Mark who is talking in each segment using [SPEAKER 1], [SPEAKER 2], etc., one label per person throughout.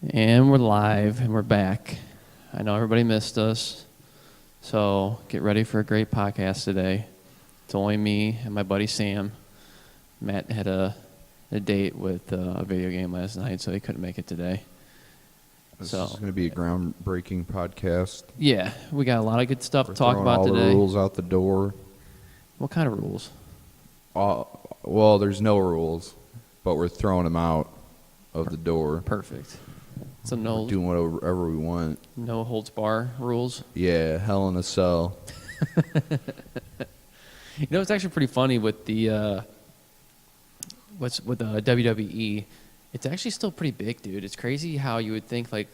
[SPEAKER 1] And we're live, and we're back. I know everybody missed us, so get ready for a great podcast today. It's only me and my buddy Sam. Matt had a date with a video game last night, so he couldn't make it today.
[SPEAKER 2] This is going to be a groundbreaking podcast.
[SPEAKER 1] Yeah, we got a lot of good stuff
[SPEAKER 2] We're
[SPEAKER 1] to talk
[SPEAKER 2] throwing
[SPEAKER 1] about
[SPEAKER 2] all
[SPEAKER 1] today.
[SPEAKER 2] the rules out the door.
[SPEAKER 1] What kind of rules?
[SPEAKER 2] Well, there's no rules, but we're throwing them out of the door.
[SPEAKER 1] Perfect. So
[SPEAKER 2] We're doing whatever we want.
[SPEAKER 1] no holds bar rules.
[SPEAKER 2] Yeah, Hell in a Cell.
[SPEAKER 1] You know, it's actually pretty funny with the WWE. It's actually still pretty big, dude. It's crazy how you would think, like,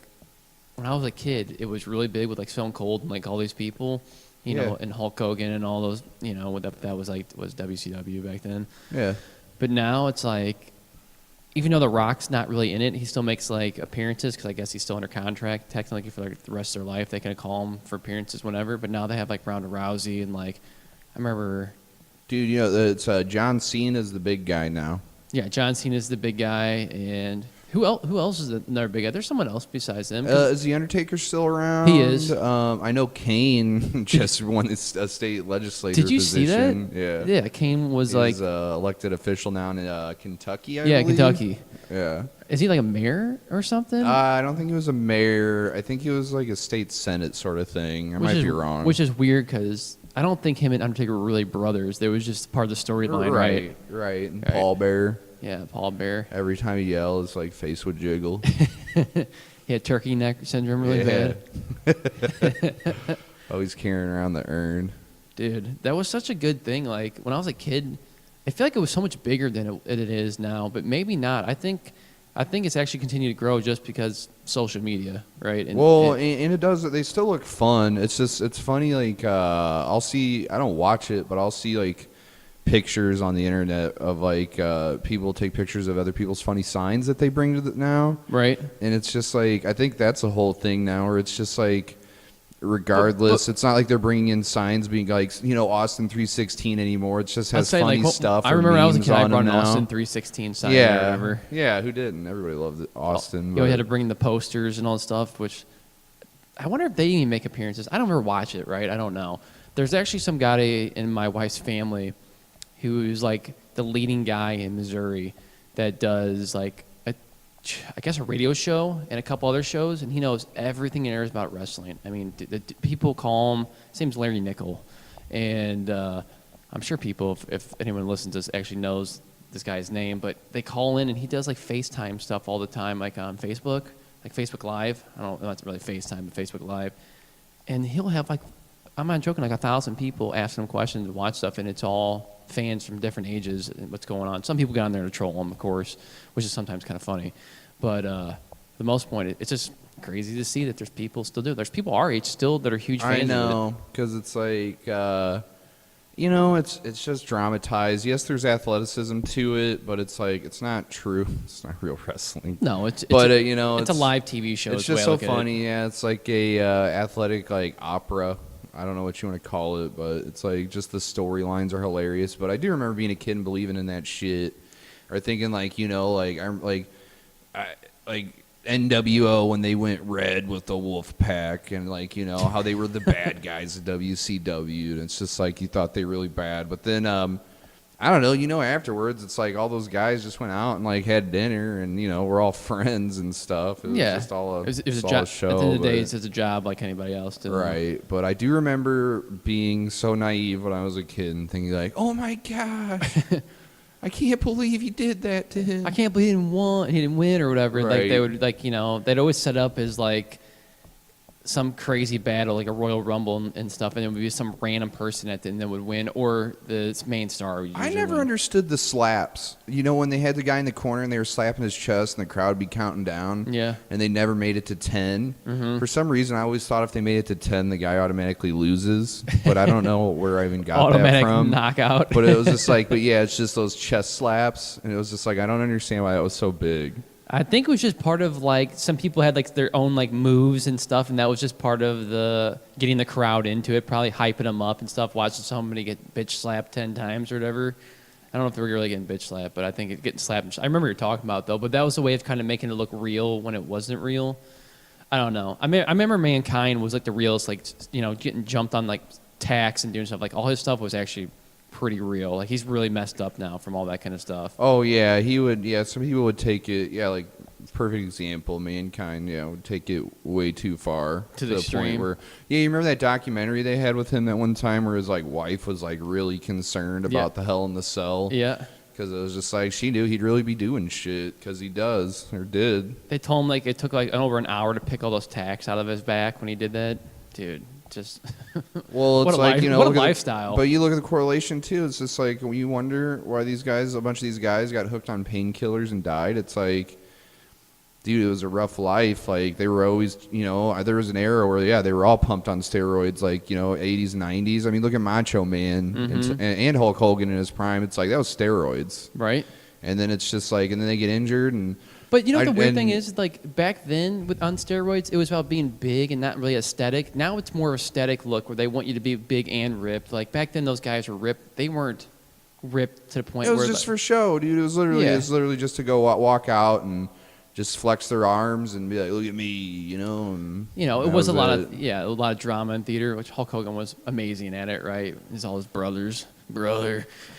[SPEAKER 1] when I was a kid, it was really big with, like, Stone Cold and, like, all these people, you know, and Hulk Hogan and all those, you know, that was, like, was WCW back then.
[SPEAKER 2] Yeah.
[SPEAKER 1] But now it's, like, even though The Rock's not really in it, he still makes, like, appearances because I guess he's still under contract technically for, like, the rest of their life. They can call him for appearances whenever. But now they have, like, Ronda Rousey and, like, I remember...
[SPEAKER 2] Dude, you know, it's John Cena's the big guy now.
[SPEAKER 1] Yeah, John Cena's the big guy, and who else is another big guy? There's someone else besides them.
[SPEAKER 2] Is the Undertaker still around?
[SPEAKER 1] He is.
[SPEAKER 2] I know Kane just won a state legislator
[SPEAKER 1] Did you
[SPEAKER 2] position.
[SPEAKER 1] see that? Yeah. Kane was
[SPEAKER 2] He's
[SPEAKER 1] like
[SPEAKER 2] elected official now in Kentucky, I believe.
[SPEAKER 1] Kentucky.
[SPEAKER 2] Yeah.
[SPEAKER 1] Is he like a mayor or something?
[SPEAKER 2] I don't think he was a mayor. I think he was like a state senate sort of thing. I might be wrong.
[SPEAKER 1] Which is weird because I don't think him and Undertaker were really brothers. They was just part of the storyline, right?
[SPEAKER 2] Right. And Paul Bear.
[SPEAKER 1] Yeah, Paul Bear.
[SPEAKER 2] Every time he yelled, his like face would jiggle.
[SPEAKER 1] He had turkey neck syndrome really bad.
[SPEAKER 2] Always carrying around the urn.
[SPEAKER 1] Dude, that was such a good thing. Like when I was a kid, I feel like it was so much bigger than it is now, but maybe not. I think it's actually continued to grow just because social media, right? And
[SPEAKER 2] it does. They still look fun. It's just it's funny. Like I don't watch it, but I'll see like pictures on the internet of like people take pictures of other people's funny signs that they bring to now.
[SPEAKER 1] Right.
[SPEAKER 2] And it's just like I think that's a whole thing now, where it's just like. Regardless, it's not like they're bringing in signs being like, you know, Austin 316 anymore. It just has funny stuff.
[SPEAKER 1] I remember when I was a kid, I brought an
[SPEAKER 2] now.
[SPEAKER 1] Austin 316 sign or whatever.
[SPEAKER 2] Yeah, who didn't? Everybody loved Austin.
[SPEAKER 1] You had to bring the posters and all that stuff, which I wonder if they even make appearances. I don't ever watch it, right? I don't know. There's actually some guy in my wife's family who's like the leading guy in Missouri that does like I guess a radio show and a couple other shows, and he knows everything there is about wrestling. I mean, the people call him, his name's Larry Nickel, and I'm sure people, if anyone listens to this, actually knows this guy's name, but they call in, and he does like FaceTime stuff all the time, like on Facebook, like Facebook Live. I don't know, it's really FaceTime, but Facebook Live. And he'll have like, I'm not joking, like 1,000 people asking him questions and watch stuff, and it's all fans from different ages and what's going on. Some people get on there to troll him, of course, which is sometimes kind of funny. But the most point, it's just crazy to see that there's people still do it. There's people our age still that are huge fans of it.
[SPEAKER 2] I know, because it's like, you know, it's just dramatized. Yes, there's athleticism to it, but it's like, it's not true. It's not real wrestling.
[SPEAKER 1] No,
[SPEAKER 2] you know,
[SPEAKER 1] it's a live TV show.
[SPEAKER 2] It's just so funny. Yeah, it's like a athletic like opera. I don't know what you want to call it, but it's like just the storylines are hilarious. But I do remember being a kid and believing in that shit, or thinking like, you know, like I'm like NWO when they went red with the Wolf Pack, and like, you know, how they were the bad guys of WCW, and it's just like you thought they were really bad, but then I don't know, you know, afterwards it's like all those guys just went out and like had dinner, and you know, we're all friends and stuff. It was just all a,
[SPEAKER 1] it was
[SPEAKER 2] all
[SPEAKER 1] a
[SPEAKER 2] show.
[SPEAKER 1] At the end of the day, it's a job like anybody else does.
[SPEAKER 2] Right, but I do remember being so naive when I was a kid and thinking like, oh my gosh, I can't believe he did that to him.
[SPEAKER 1] I can't believe he didn't win or whatever.
[SPEAKER 2] Right.
[SPEAKER 1] Like they would, like, you know, they'd always set up as like some crazy battle, like a Royal Rumble and stuff, and there would be some random person at the end that would win, or the main star would usually
[SPEAKER 2] I never
[SPEAKER 1] win.
[SPEAKER 2] understood the slaps. You know, when they had the guy in the corner and they were slapping his chest and the crowd would be counting down.
[SPEAKER 1] Yeah.
[SPEAKER 2] And they never made it to 10.
[SPEAKER 1] Mm-hmm.
[SPEAKER 2] For some reason, I always thought if they made it to 10, the guy automatically loses. But I don't know where I even got
[SPEAKER 1] Automatic
[SPEAKER 2] that from.
[SPEAKER 1] knockout.
[SPEAKER 2] But it was just like, but yeah, it's just those chest slaps. And it was just like, I don't understand why that was so big.
[SPEAKER 1] I think it was just part of like some people had like their own like moves and stuff, and that was just part of the getting the crowd into it, probably hyping them up and stuff. Watching somebody get bitch slapped 10 times or whatever. I don't know if they're really getting bitch slapped, but I think it's getting slapped. I remember you talking about it, though, but that was a way of kind of making it look real when it wasn't real. I don't know. I remember Mankind was like the realest, like, you know, getting jumped on like tacks and doing stuff. Like all his stuff was actually pretty real. Like he's really messed up now from all that kind of stuff.
[SPEAKER 2] Oh yeah, he would. Yeah, some people would take it. Yeah, like perfect example, Mankind. Yeah, would take it way too far
[SPEAKER 1] To the
[SPEAKER 2] point
[SPEAKER 1] extreme.
[SPEAKER 2] where. Yeah, you remember that documentary they had with him that one time where his like wife was like really concerned
[SPEAKER 1] Yeah.
[SPEAKER 2] about the Hell in the Cell.
[SPEAKER 1] Yeah.
[SPEAKER 2] Because it was just like she knew he'd really be doing shit because he does or did.
[SPEAKER 1] They told him like it took like over an hour to pick all those tacks out of his back when he did that. Dude, just
[SPEAKER 2] Well, it's
[SPEAKER 1] What a
[SPEAKER 2] like
[SPEAKER 1] life-
[SPEAKER 2] you know,
[SPEAKER 1] what a
[SPEAKER 2] look at the-
[SPEAKER 1] lifestyle.
[SPEAKER 2] but you look at the correlation too. It's just like you wonder why these guys, a bunch of these guys, got hooked on painkillers and died. It's like, dude, it was a rough life. Like they were always, you know, there was an era where yeah, they were all pumped on steroids, like you know, 80s, 90s. I mean, look at Macho Man and Hulk Hogan in his prime. It's like that was steroids,
[SPEAKER 1] right.
[SPEAKER 2] and then it's just like, and then they get injured and.
[SPEAKER 1] But you know what the weird
[SPEAKER 2] and-
[SPEAKER 1] thing is, like back then on steroids, it was about being big and not really aesthetic. Now it's more aesthetic look where they want you to be big and ripped. Like back then, those guys were ripped. They weren't ripped to the point
[SPEAKER 2] It was
[SPEAKER 1] where
[SPEAKER 2] just
[SPEAKER 1] like,
[SPEAKER 2] for show, dude. It was literally just to go walk out and just flex their arms and be like, "Look at me," you know. And
[SPEAKER 1] you know, it
[SPEAKER 2] that
[SPEAKER 1] was a lot
[SPEAKER 2] it.
[SPEAKER 1] of a lot of drama in theater, which Hulk Hogan was amazing at it. Right, he's all his brother.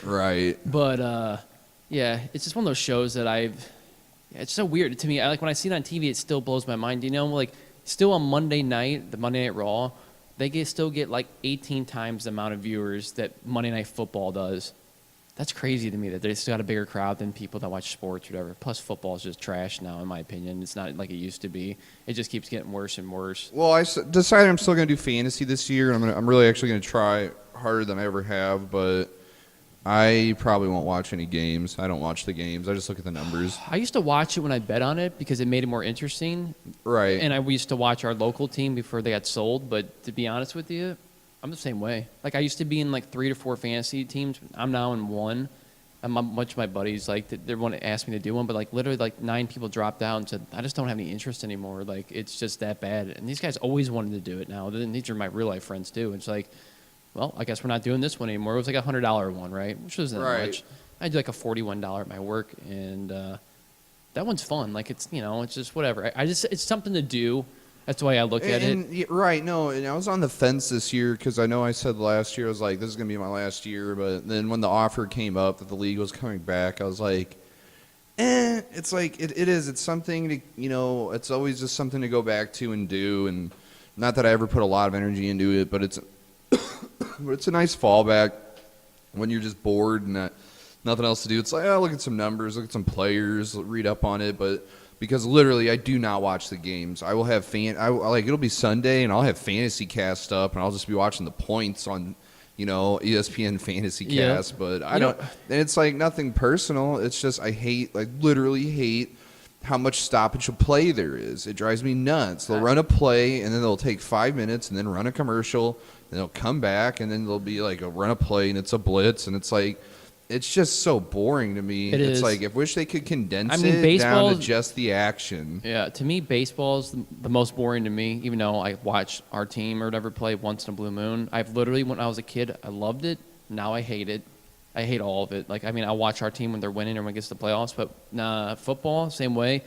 [SPEAKER 2] Right.
[SPEAKER 1] But yeah, it's just one of those shows that it's so weird to me. I like when I see it on TV, it still blows my mind. You know, like still on Monday night, the Monday Night Raw, still get like 18 times the amount of viewers that Monday Night Football does. That's crazy to me that they still got a bigger crowd than people that watch sports or whatever. Plus, football is just trash now, in my opinion. It's not like it used to be. It just keeps getting worse and worse.
[SPEAKER 2] Well, I decided I'm still going to do fantasy this year, and I'm really actually going to try harder than I ever have. But I probably won't watch any games. I don't watch the games. I just look at the numbers.
[SPEAKER 1] I used to watch it when I bet on it because it made it more interesting.
[SPEAKER 2] Right.
[SPEAKER 1] And we used to watch our local team before they got sold. But to be honest with you, I'm the same way. Like I used to be in like 3 to 4 fantasy teams. I'm now in one. And much of my buddies like they want to ask me to do one, but like literally like 9 people dropped out and said I just don't have any interest anymore. Like it's just that bad. And these guys always wanted to do it now. These are my real life friends too. It's like, well, I guess we're not doing this one anymore. It was like $100 one, right? Which wasn't
[SPEAKER 2] Right.
[SPEAKER 1] much. I do like a $41 at my work, and that one's fun. Like it's it's just whatever. It's something to do. That's the way I look at it.
[SPEAKER 2] Yeah, right. No, and I was on the fence this year because I know I said last year I was like, this is going to be my last year. But then when the offer came up that the league was coming back, I was like, it's like it is. It's something to it's always just something to go back to and do. And not that I ever put a lot of energy into it, but it's a nice fallback when you're just bored and nothing else to do. It's like, look at some numbers, look at some players, read up on it, but. Because literally, I do not watch the games. I will have it'll be Sunday, and I'll have Fantasy Cast up, and I'll just be watching the points on, ESPN Fantasy
[SPEAKER 1] Yeah.
[SPEAKER 2] Cast. But I don't. And it's like nothing personal. It's just I literally hate how much stoppage of play there is. It drives me nuts. They'll run a play, and then they'll take 5 minutes, and then run a commercial, and they'll come back, and then they'll be like a run a play, and it's a blitz, and it's like. It's just so boring to me.
[SPEAKER 1] It
[SPEAKER 2] It's
[SPEAKER 1] is.
[SPEAKER 2] like I wish they could condense
[SPEAKER 1] I mean,
[SPEAKER 2] it down
[SPEAKER 1] baseball-
[SPEAKER 2] to just the action.
[SPEAKER 1] Yeah, to me, baseball's the most boring to me. Even though I watch our team or whatever play once in a blue moon, I've literally when I was a kid, I loved it. Now I hate it. I hate all of it. Like I mean, I watch our team when they're winning or when it gets to the playoffs. But football, same way.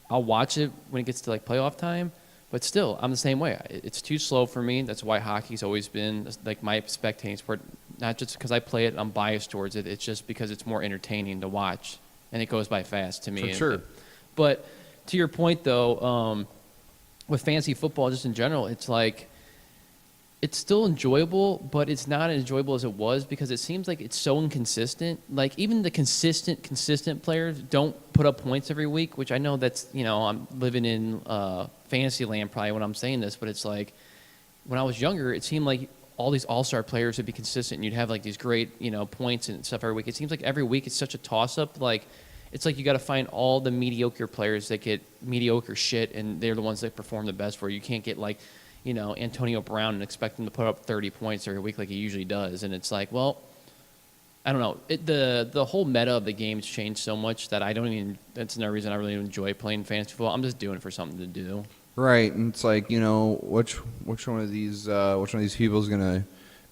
[SPEAKER 1] I'll watch it when it gets to like playoff time. But still, I'm the same way. It's too slow for me. That's why hockey's always been like my spectating sport. Not just because I play it, I'm biased towards it. It's just because it's more entertaining to watch, and it goes by fast to me.
[SPEAKER 2] For sure.
[SPEAKER 1] But to your point, though, with fantasy football, just in general, it's like it's still enjoyable, but it's not as enjoyable as it was because it seems like it's so inconsistent. Like even the consistent players don't put up points every week, which I know that's I'm living in fantasy land probably when I'm saying this, but it's like when I was younger, it seemed like all these all-star players would be consistent and you'd have like these great points and stuff every week. It seems like every week it's such a toss-up. Like it's like you got to find all the mediocre players that get mediocre shit and they're the ones that perform the best for you. You can't get like Antonio Brown and expect him to put up 30 points every week like he usually does. And it's like, well, I don't know. The whole meta of the game's changed so much that that's another reason I really enjoy playing fantasy football. I'm just doing it for something to do.
[SPEAKER 2] Right, and it's like which one of these people is gonna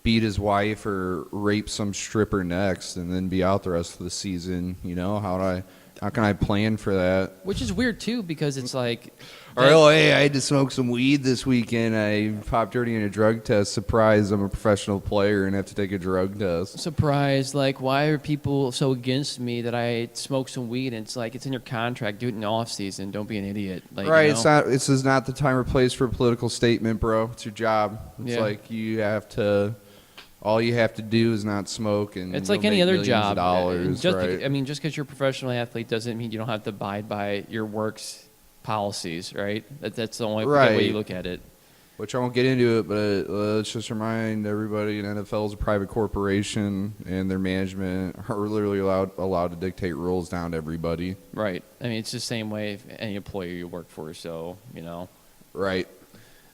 [SPEAKER 2] beat his wife or rape some stripper next and then be out the rest of the season. You know, how can I plan for that?
[SPEAKER 1] Which is weird too, because it's like,
[SPEAKER 2] Or, oh, hey, I had to smoke some weed this weekend. I popped dirty in a drug test. Surprise, I'm a professional player and have to take a drug test.
[SPEAKER 1] surprised, like, why are people so against me that I smoke some weed? And it's like, it's in your contract. Do it in the off season. Don't be an idiot. Like,
[SPEAKER 2] Right,
[SPEAKER 1] you know?
[SPEAKER 2] this is not the time or place for a political statement, bro. It's your job. It's
[SPEAKER 1] Yeah.
[SPEAKER 2] like all you have to do is not smoke, and
[SPEAKER 1] It's
[SPEAKER 2] you'll
[SPEAKER 1] like any
[SPEAKER 2] make
[SPEAKER 1] other
[SPEAKER 2] millions
[SPEAKER 1] job.
[SPEAKER 2] of dollars,
[SPEAKER 1] Just
[SPEAKER 2] right?
[SPEAKER 1] I mean, just because you're a professional athlete doesn't mean you don't have to abide by your work's policies, right? That's the only
[SPEAKER 2] Right.
[SPEAKER 1] way you look at it.
[SPEAKER 2] Which I won't get into it, but let's just remind everybody: an NFL is a private corporation, and their management are literally allowed to dictate rules down to everybody.
[SPEAKER 1] Right. I mean, it's the same way if any employer you work for. So, you know.
[SPEAKER 2] Right.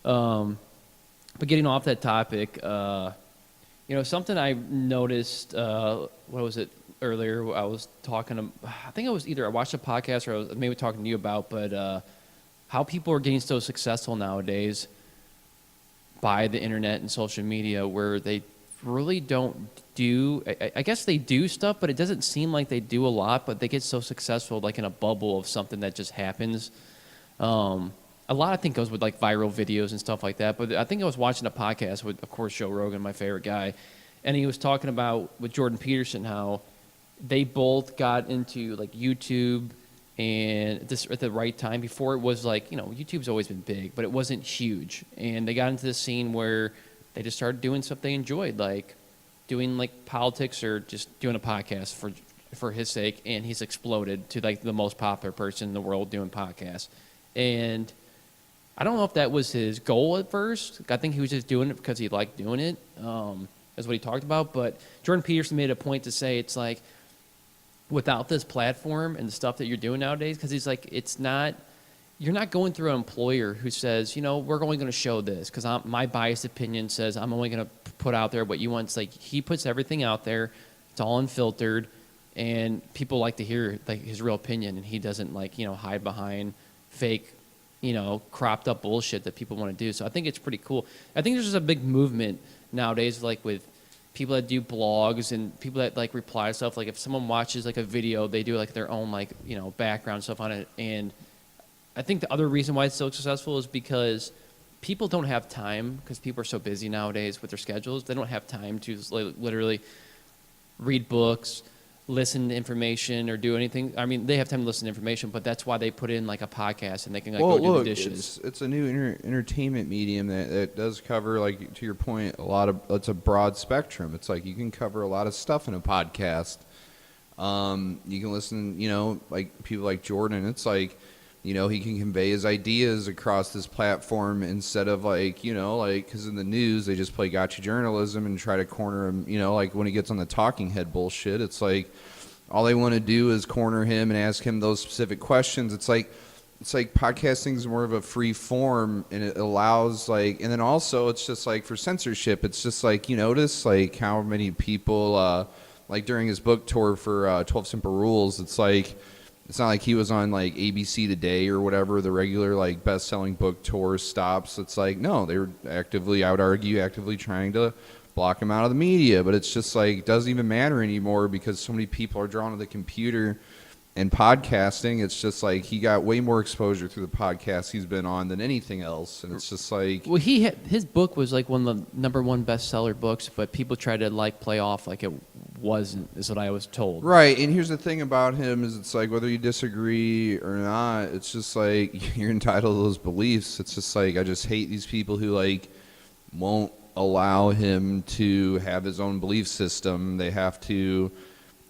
[SPEAKER 1] But getting off that topic, something I noticed, what was it earlier? I was talking to, I think it was either I watched a podcast or I was maybe talking to you about, but how people are getting so successful nowadays by the internet and social media, where they really don't do, I guess they do stuff, but it doesn't seem like they do a lot, but they get so successful like in a bubble of something that just happens. A lot, I think, goes with like viral videos and stuff like that. But I think I was watching a podcast with, of course, Joe Rogan, my favorite guy, and he was talking about with Jordan Peterson how they both got into like YouTube and this at the right time. Before it was like, YouTube's always been big, but it wasn't huge. And they got into this scene where they just started doing stuff they enjoyed, like doing like politics or just doing a podcast for his sake. And he's exploded to like the most popular person in the world doing podcasts. And I don't know if that was his goal at first. I think he was just doing it because he liked doing it. That's what he talked about. But Jordan Peterson made a point to say it's like, without this platform and the stuff that you're doing nowadays, because he's like, you're not going through an employer who says, we're only going to show this because my biased opinion says I'm only going to put out there what you want. It's like he puts everything out there. It's all unfiltered, and people like to hear like his real opinion, and he doesn't hide behind fake cropped up bullshit that people want to do. So I think it's pretty cool. I think there's just a big movement nowadays, like with people that do blogs and people that like reply to stuff. Like if someone watches like a video, they do like their own background stuff on it. And I think the other reason why it's so successful is because people don't have time, because people are so busy nowadays with their schedules. They don't have time to literally read books, listen to information, or do anything. I mean, they have time to listen to information, but that's why they put in like a podcast and they can go do the dishes.
[SPEAKER 2] It's a new entertainment medium that does cover, like to your point, it's a broad spectrum. It's like you can cover a lot of stuff in a podcast. You can listen, like people like Jordan. It's like, he can convey his ideas across this platform instead of because in the news they just play gotcha journalism and try to corner him. Like when he gets on the talking head bullshit, it's like all they want to do is corner him and ask him those specific questions. It's like podcasting is more of a free form, and it allows and then also it's just like for censorship, it's just like you notice like how many people like during his book tour for 12 Simple Rules, it's like. It's not like he was on like ABC Today or whatever, the regular like best-selling book tour stops. It's like, no, they were I would argue, actively trying to block him out of the media. But it's just like, it doesn't even matter anymore because so many people are drawn to the computer and podcasting. It's just like he got way more exposure through the podcast he's been on than anything else. And it's just like...
[SPEAKER 1] Well, his book was like one of the number one bestseller books, but people try to like play off like it wasn't, is what I was told.
[SPEAKER 2] Right, and here's the thing about him is it's like whether you disagree or not, it's just like you're entitled to those beliefs. It's just like I just hate these people who like won't allow him to have his own belief system. They have to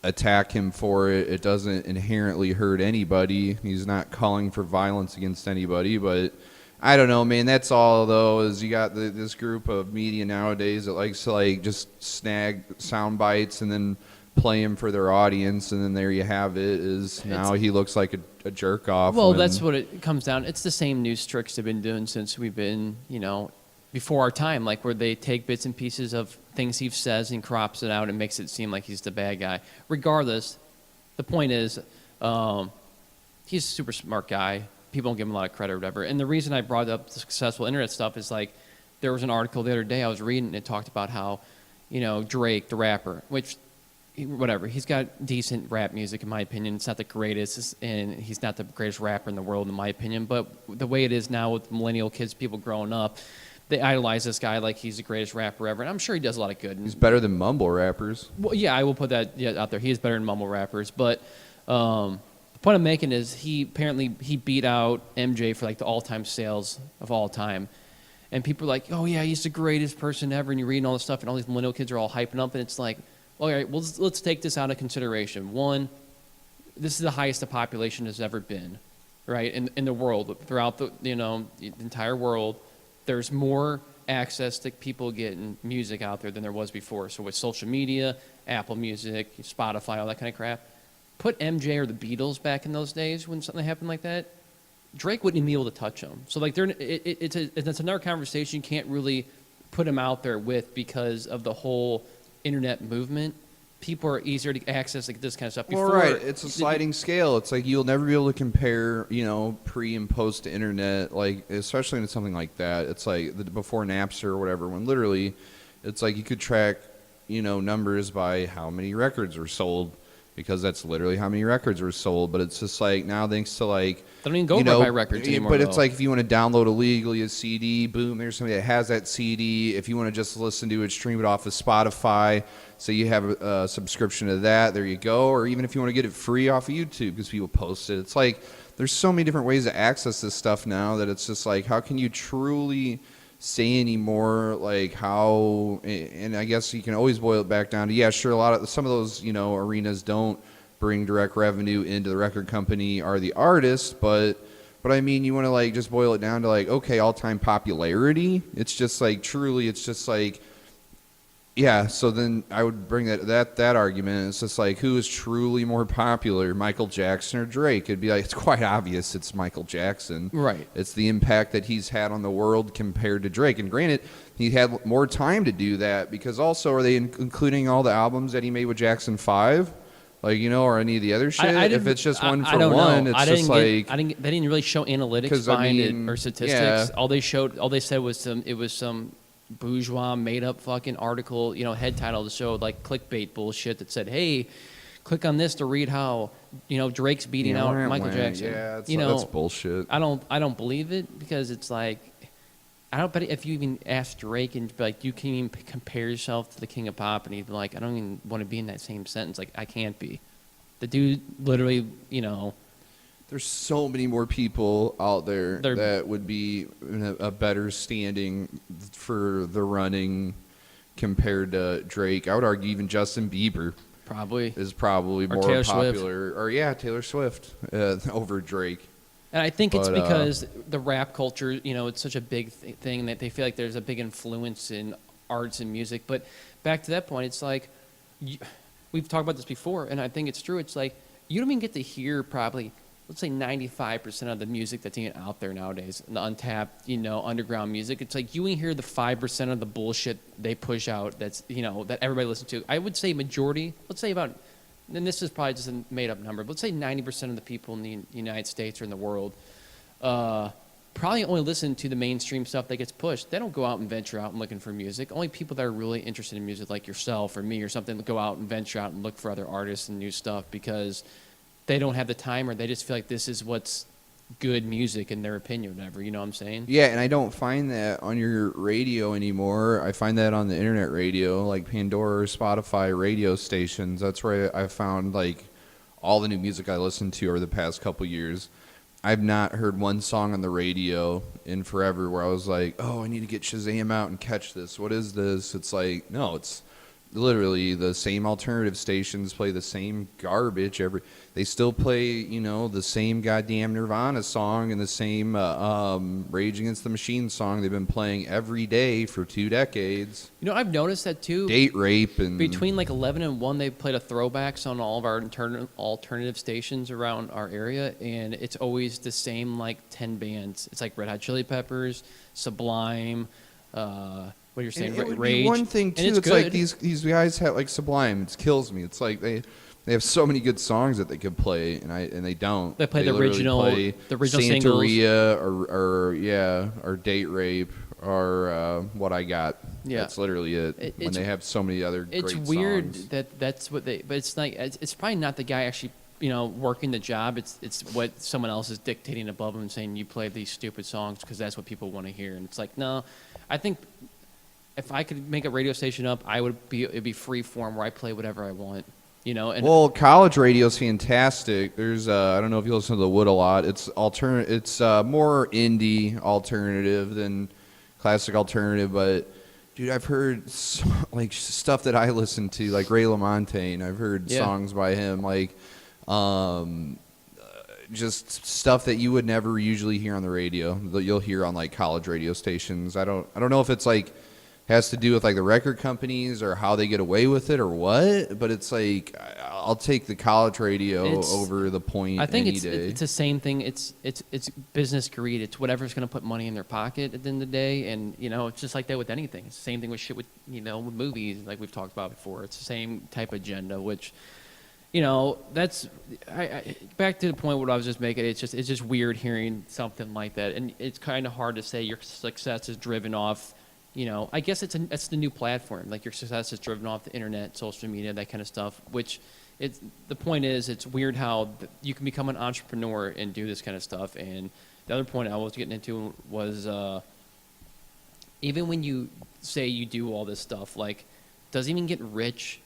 [SPEAKER 2] attack him for it. It doesn't inherently hurt anybody. He's not calling for violence against anybody, but I don't know, man. That's all, though, is you got this group of media nowadays that likes to just snag sound bites and then play them for their audience, and then there you have it. Now he looks like a jerk off.
[SPEAKER 1] Well, that's what it comes down. It's the same news tricks they've been doing since we've been, before our time, like where they take bits and pieces of things he says and crops it out and makes it seem like he's the bad guy. Regardless, the point is, he's a super smart guy. People don't give him a lot of credit or whatever. And the reason I brought up the successful internet stuff is like there was an article the other day I was reading and it talked about how Drake, the rapper, which whatever, he's got decent rap music in my opinion. It's not the greatest, and he's not the greatest rapper in the world in my opinion. But the way it is now with millennial kids, people growing up, they idolize this guy like he's the greatest rapper ever, and I'm sure he does a lot of good.
[SPEAKER 2] He's better than mumble rappers.
[SPEAKER 1] Well, yeah, I will put that out there. He is better than mumble rappers, but the point I'm making is he beat out MJ for like the all-time sales of all time, and people are like, oh yeah, he's the greatest person ever, and you're reading all this stuff, and all these millennial kids are all hyping up, and it's like, all right, well, let's take this out of consideration. One, this is the highest the population has ever been, right, in the world, throughout the entire world. There's more access to people getting music out there than there was before. So with social media, Apple Music, Spotify, all that kind of crap, put MJ or the Beatles back in those days when something happened like that, Drake wouldn't even be able to touch them. So like it's another conversation you can't really put him out there with because of the whole internet movement. People are easier to access like this kind of stuff.
[SPEAKER 2] Well, right. It's a sliding scale. It's like you'll never be able to compare, pre and post internet, like especially in something like that. It's like before Napster or whatever, when literally, it's like you could track, numbers by how many records were sold, because that's literally how many records were sold. But it's just like now, thanks to like
[SPEAKER 1] they don't even go by records anymore.
[SPEAKER 2] But it's like if you want to download illegally a CD, boom, there's somebody that has that CD. If you want to just listen to it, stream it off of Spotify. So you have a subscription to that. There you go. Or even if you want to get it free off of YouTube because people post it. It's like there's so many different ways to access this stuff now that it's just like, how can you truly say anymore? Like how, and I guess you can always boil it back down to, yeah, sure, some of those, arenas don't bring direct revenue into the record company or the artist, but I mean, you want to like just boil it down to like, okay, all-time popularity. It's just like truly, it's just like, yeah, so then I would bring that argument. It's just like, who is truly more popular, Michael Jackson or Drake? It'd be like, it's quite obvious it's Michael Jackson.
[SPEAKER 1] Right.
[SPEAKER 2] It's the impact that he's had on the world compared to Drake. And granted, he had more time to do that because also are they including all the albums that he made with Jackson 5? Like, or any of the other shit? If it's just one for one, it's just like...
[SPEAKER 1] they didn't really show analytics behind it or statistics.
[SPEAKER 2] Yeah.
[SPEAKER 1] All they said was some bourgeois made up fucking article, head title to show like clickbait bullshit that said, hey, click on this to read how Drake's beating out Michael Jackson.
[SPEAKER 2] Yeah, that's bullshit.
[SPEAKER 1] I don't believe it because it's like, I don't bet if you even ask Drake and be like, you can even compare yourself to the king of pop, and he'd be like, I don't even want to be in that same sentence. Like, I can't be. The dude literally,
[SPEAKER 2] There's so many more people out there that would be in a better standing for the running compared to Drake. I would argue even Justin Bieber is probably more
[SPEAKER 1] Taylor
[SPEAKER 2] popular. Swift. Or yeah, Taylor Swift over Drake.
[SPEAKER 1] And I think it's because the rap culture, it's such a big thing that they feel like there's a big influence in arts and music. But back to that point, it's like, we've talked about this before, and I think it's true. It's like, you don't even get to hear probably, let's say 95% of the music that's even out there nowadays, the untapped, underground music. It's like you ain't hear the 5% of the bullshit they push out that's, that everybody listens to. I would say majority, let's say about, and this is probably just a made-up number, but let's say 90% of the people in the United States or in the world probably only listen to the mainstream stuff that gets pushed. They don't go out and venture out and looking for music. Only people that are really interested in music, like yourself or me or something, go out and venture out and look for other artists and new stuff because they don't have the time or they just feel like this is what's good music in their opinion, whatever. You know what I'm saying?
[SPEAKER 2] Yeah, and I don't find that on your radio anymore. I find that on the internet radio, like Pandora or Spotify radio stations. That's where I found like all the new music I listened to over the past couple years. I've not heard one song on the radio in forever where I was like, oh, I need to get Shazam out and catch this. What is this? It's like, no, it's literally the same alternative stations play the same garbage they still play the same goddamn Nirvana song and the same Rage Against the Machine song they've been playing every day for 2 decades.
[SPEAKER 1] I've noticed that too.
[SPEAKER 2] Date Rape and
[SPEAKER 1] between like 11 and 1 they played a throwbacks on all of our alternative stations around our area, and it's always the same like 10 bands. It's like Red Hot Chili Peppers, Sublime, what you're saying,
[SPEAKER 2] it would
[SPEAKER 1] Rage.
[SPEAKER 2] Be one thing too. It's like these guys have like Sublime. It kills me. It's like they have so many good songs that they could play, and they don't.
[SPEAKER 1] They play the original
[SPEAKER 2] Santeria
[SPEAKER 1] singles.
[SPEAKER 2] or Date Rape are what I got.
[SPEAKER 1] Yeah.
[SPEAKER 2] That's literally it. When
[SPEAKER 1] It's-
[SPEAKER 2] they have so many other
[SPEAKER 1] It's
[SPEAKER 2] great
[SPEAKER 1] weird
[SPEAKER 2] songs.
[SPEAKER 1] that's what they, but it's like it's probably not the guy actually working the job. It's what someone else is dictating above him and saying you play these stupid songs because that's what people want to hear. And it's like no, I think if I could make a radio station up, it'd be free form where I play whatever I want. And
[SPEAKER 2] Well, college radio's fantastic. There's I don't know if you listen to The Wood a lot. It's It's more indie alternative than classic alternative, but dude, I've heard like stuff that I listen to, like Ray LaMontagne. I've heard
[SPEAKER 1] Yeah.
[SPEAKER 2] songs by him, like just stuff that you would never usually hear on the radio. That you'll hear on like college radio stations. I don't know if it's like has to do with like the record companies or how they get away with it or what, but it's like I'll take the college radio over the point
[SPEAKER 1] I think
[SPEAKER 2] any day.
[SPEAKER 1] it's the same thing. It's business greed. It's whatever's going to put money in their pocket at the end of the day, and it's just like that with anything. It's the same thing with shit with with movies, like we've talked about before. It's the same type of agenda, which that's back to the point what I was just making. It's just weird hearing something like that, and it's kind of hard to say your success is driven off. I guess it's the new platform. Like your success is driven off the internet, social media, that kind of stuff. Which the point is, it's weird how you can become an entrepreneur and do this kind of stuff. And the other point I was getting into was even when you say you do all this stuff, like does even get rich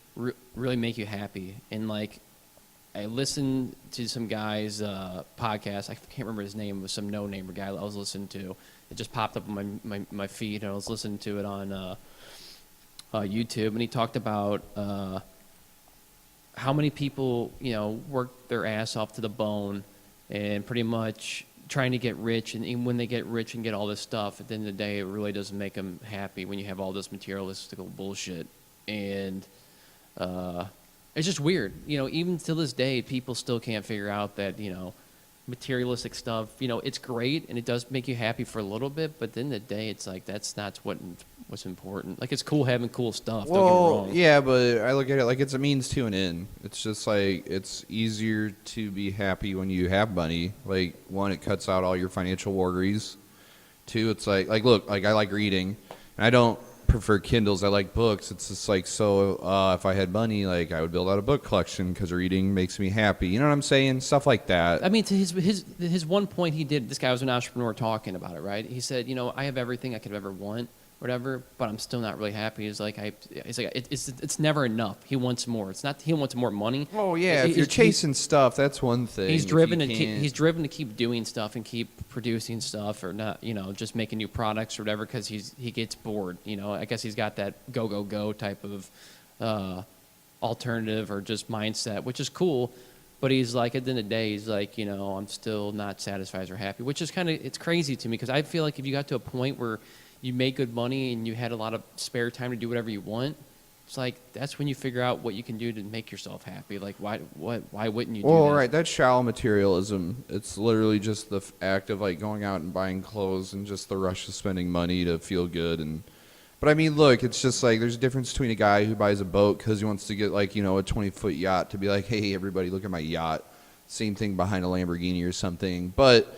[SPEAKER 1] really make you happy? And like I listened to some guy's podcast. I can't remember his name. It was some no-name guy I was listening to. It just popped up on my feed, and I was listening to it on YouTube. And he talked about how many people, work their ass off to the bone and pretty much trying to get rich. And even when they get rich and get all this stuff, at the end of the day, it really doesn't make them happy when you have all this materialistic bullshit. And it's just weird. Even to this day, people still can't figure out that, materialistic stuff, it's great and it does make you happy for a little bit, but at the end of the day, it's like that's not what's important. Like it's cool having cool stuff. Don't get me wrong.
[SPEAKER 2] Yeah, but I look at it like it's a means to an end. It's just like it's easier to be happy when you have money. Like one, it cuts out all your financial worries. Two, it's like look, like I like reading, and I don't prefer Kindles. I like books. It's just like so. If I had money, like I would build out a book collection because reading makes me happy. You know what I'm saying? Stuff like that.
[SPEAKER 1] I mean, to his one point, he did. This guy was an entrepreneur talking about it, right? He said, I have everything I could ever want, whatever, but I'm still not really happy. He's like, it's never enough. He wants more. It's not he wants more money.
[SPEAKER 2] Oh yeah, if you're chasing stuff, that's one thing.
[SPEAKER 1] He's driven to keep doing stuff and keep producing stuff, or not, just making new products or whatever, because he gets bored. I guess he's got that go type of alternative or just mindset, which is cool. But he's like, at the end of the day, he's like, I'm still not satisfied or happy, which is it's crazy to me, because I feel like if you got to a point where you make good money and you had a lot of spare time to do whatever you want, it's like that's when you figure out what you can do to make yourself happy. Like why wouldn't you do
[SPEAKER 2] Well,
[SPEAKER 1] that?
[SPEAKER 2] right, that's shallow materialism. It's literally just the act of like going out and buying clothes and just the rush of spending money to feel good. But I mean, look, it's just like there's a difference between a guy who buys a boat because he wants to get like a 20-foot yacht to be like, hey, everybody, look at my yacht. Same thing behind a Lamborghini or something. But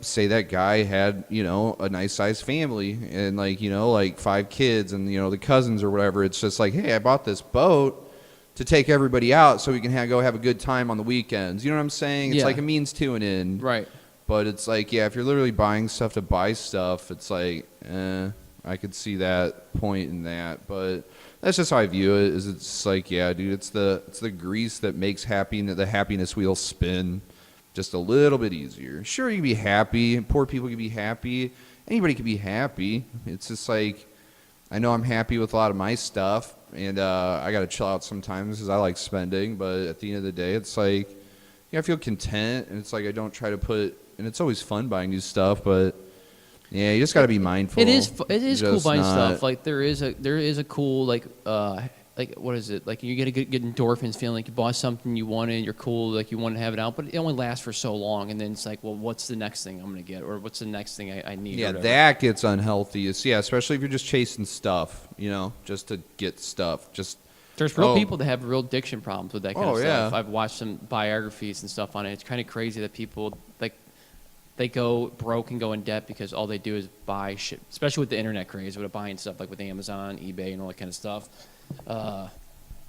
[SPEAKER 2] say that guy had, a nice sized family and like 5 kids and, the cousins or whatever. It's just like, hey, I bought this boat to take everybody out so we can go have a good time on the weekends. You know what I'm saying? It's
[SPEAKER 1] Yeah.
[SPEAKER 2] like a means to an end.
[SPEAKER 1] Right.
[SPEAKER 2] But it's like, yeah, if you're literally buying stuff to buy stuff, it's like, I could see that point in that. But that's just how I view it. Is it's like, yeah, dude, it's the grease that makes the happiness wheel spin just a little bit easier. Sure, you can be happy. Poor people can be happy. Anybody can be happy. It's just like, I know I'm happy with a lot of my stuff, and I got to chill out sometimes because I like spending. But at the end of the day, it's like, I feel content, and it's like I don't try to and it's always fun buying new stuff, but yeah, you just got to be mindful.
[SPEAKER 1] It is cool
[SPEAKER 2] Just
[SPEAKER 1] buying
[SPEAKER 2] not-
[SPEAKER 1] stuff. Like there is a cool like what is it? Like you get a good endorphins feeling like you bought something you wanted, you're cool, like you want to have it out, but it only lasts for so long, and then it's like, well, what's the next thing I'm gonna get, or what's the next thing I need?
[SPEAKER 2] Yeah,
[SPEAKER 1] or whatever.
[SPEAKER 2] that gets unhealthy. Especially if you're just chasing stuff, just to get stuff.
[SPEAKER 1] There's real people that have real addiction problems with that kind of
[SPEAKER 2] Oh,
[SPEAKER 1] stuff.
[SPEAKER 2] yeah.
[SPEAKER 1] I've watched some biographies and stuff on it. It's kind of crazy that people like they go broke and go in debt because all they do is buy shit, especially with the internet craze, with buying stuff like with Amazon, eBay, and all that kind of stuff.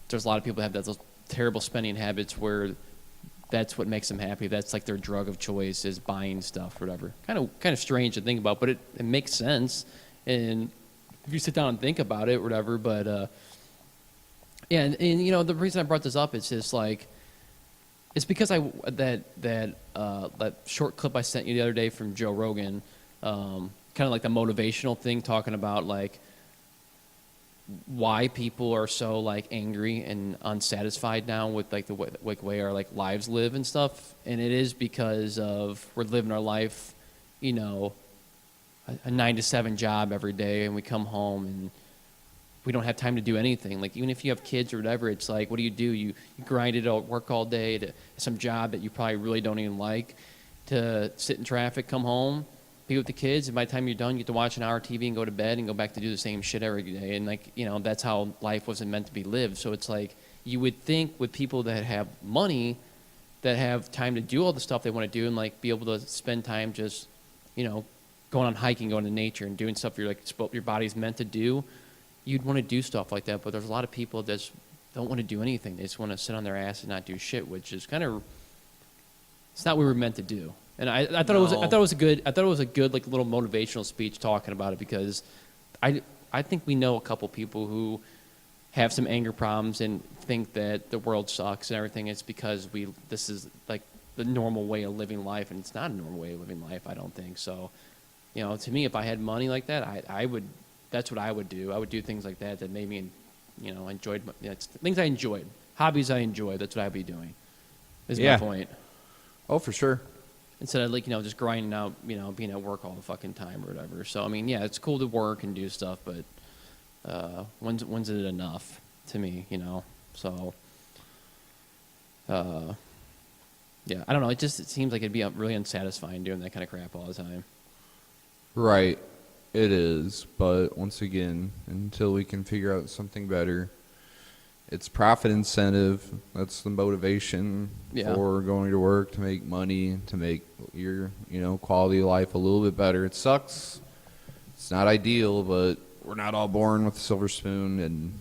[SPEAKER 1] There's a lot of people that have those terrible spending habits where that's what makes them happy. That's like their drug of choice is buying stuff or whatever. Kind of strange to think about, but it makes sense. And if you sit down and think about it or whatever, but yeah, and you know, the reason I brought this up is just like, it's because that short clip I sent you the other day from Joe Rogan, kind of like the motivational thing, talking about like why people are so like angry and unsatisfied now with like the way our like lives live and stuff, and it is because of we're living our life, you know, a 9 to 7 job every day, and we come home and we don't have time to do anything. Like even if you have kids or whatever, it's like, what do? You grind it out, work all day to some job that you probably really don't even like, to sit in traffic, come home, be with the kids, and by the time you're done, you get to watch an hour of TV and go to bed and go back to do the same shit every day. And like, you know, that's how life wasn't meant to be lived. So it's like, you would think with people that have money, that have time to do all the stuff they want to do and like be able to spend time just, you know, going on hiking, going to nature and doing stuff your body's meant to do, you'd want to do stuff like that. But there's a lot of people that just don't want to do anything. They just want to sit on their ass and not do shit, which is kind of, it's not what we were meant to do. And I thought it was a good like little motivational speech talking about it, because I think we know a couple people who have some anger problems and think that the world sucks and everything. It's because this is like the normal way of living life, and it's not a normal way of living life, I don't think. So, you know, to me, if I had money like that, I would, that's what I would do. I would do things like that made me, you know, things I enjoyed, hobbies I enjoyed. That's what I'd be doing. Is my point.
[SPEAKER 2] Oh, for sure.
[SPEAKER 1] Instead of like, you know, just grinding out, you know, being at work all the fucking time or whatever. So I mean, yeah, it's cool to work and do stuff, but when's it enough to me, you know? So yeah, I don't know. It seems like it'd be really unsatisfying doing that kind of crap all the time.
[SPEAKER 2] Right. It is, but once again, until we can figure out something better, it's profit incentive. That's the motivation for going to work, to make money, to make your, you know, quality of life a little bit better. It sucks. It's not ideal, but we're not all born with a silver spoon, and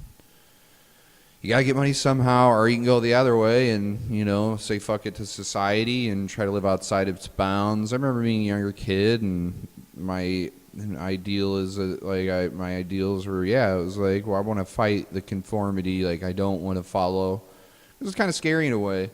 [SPEAKER 2] you gotta get money somehow, or you can go the other way and, you know, say fuck it to society and try to live outside its bounds. I remember being a younger kid, and my ideals were, it was like, well, I want to fight the conformity. Like, I don't want to follow. It was kind of scary in a way.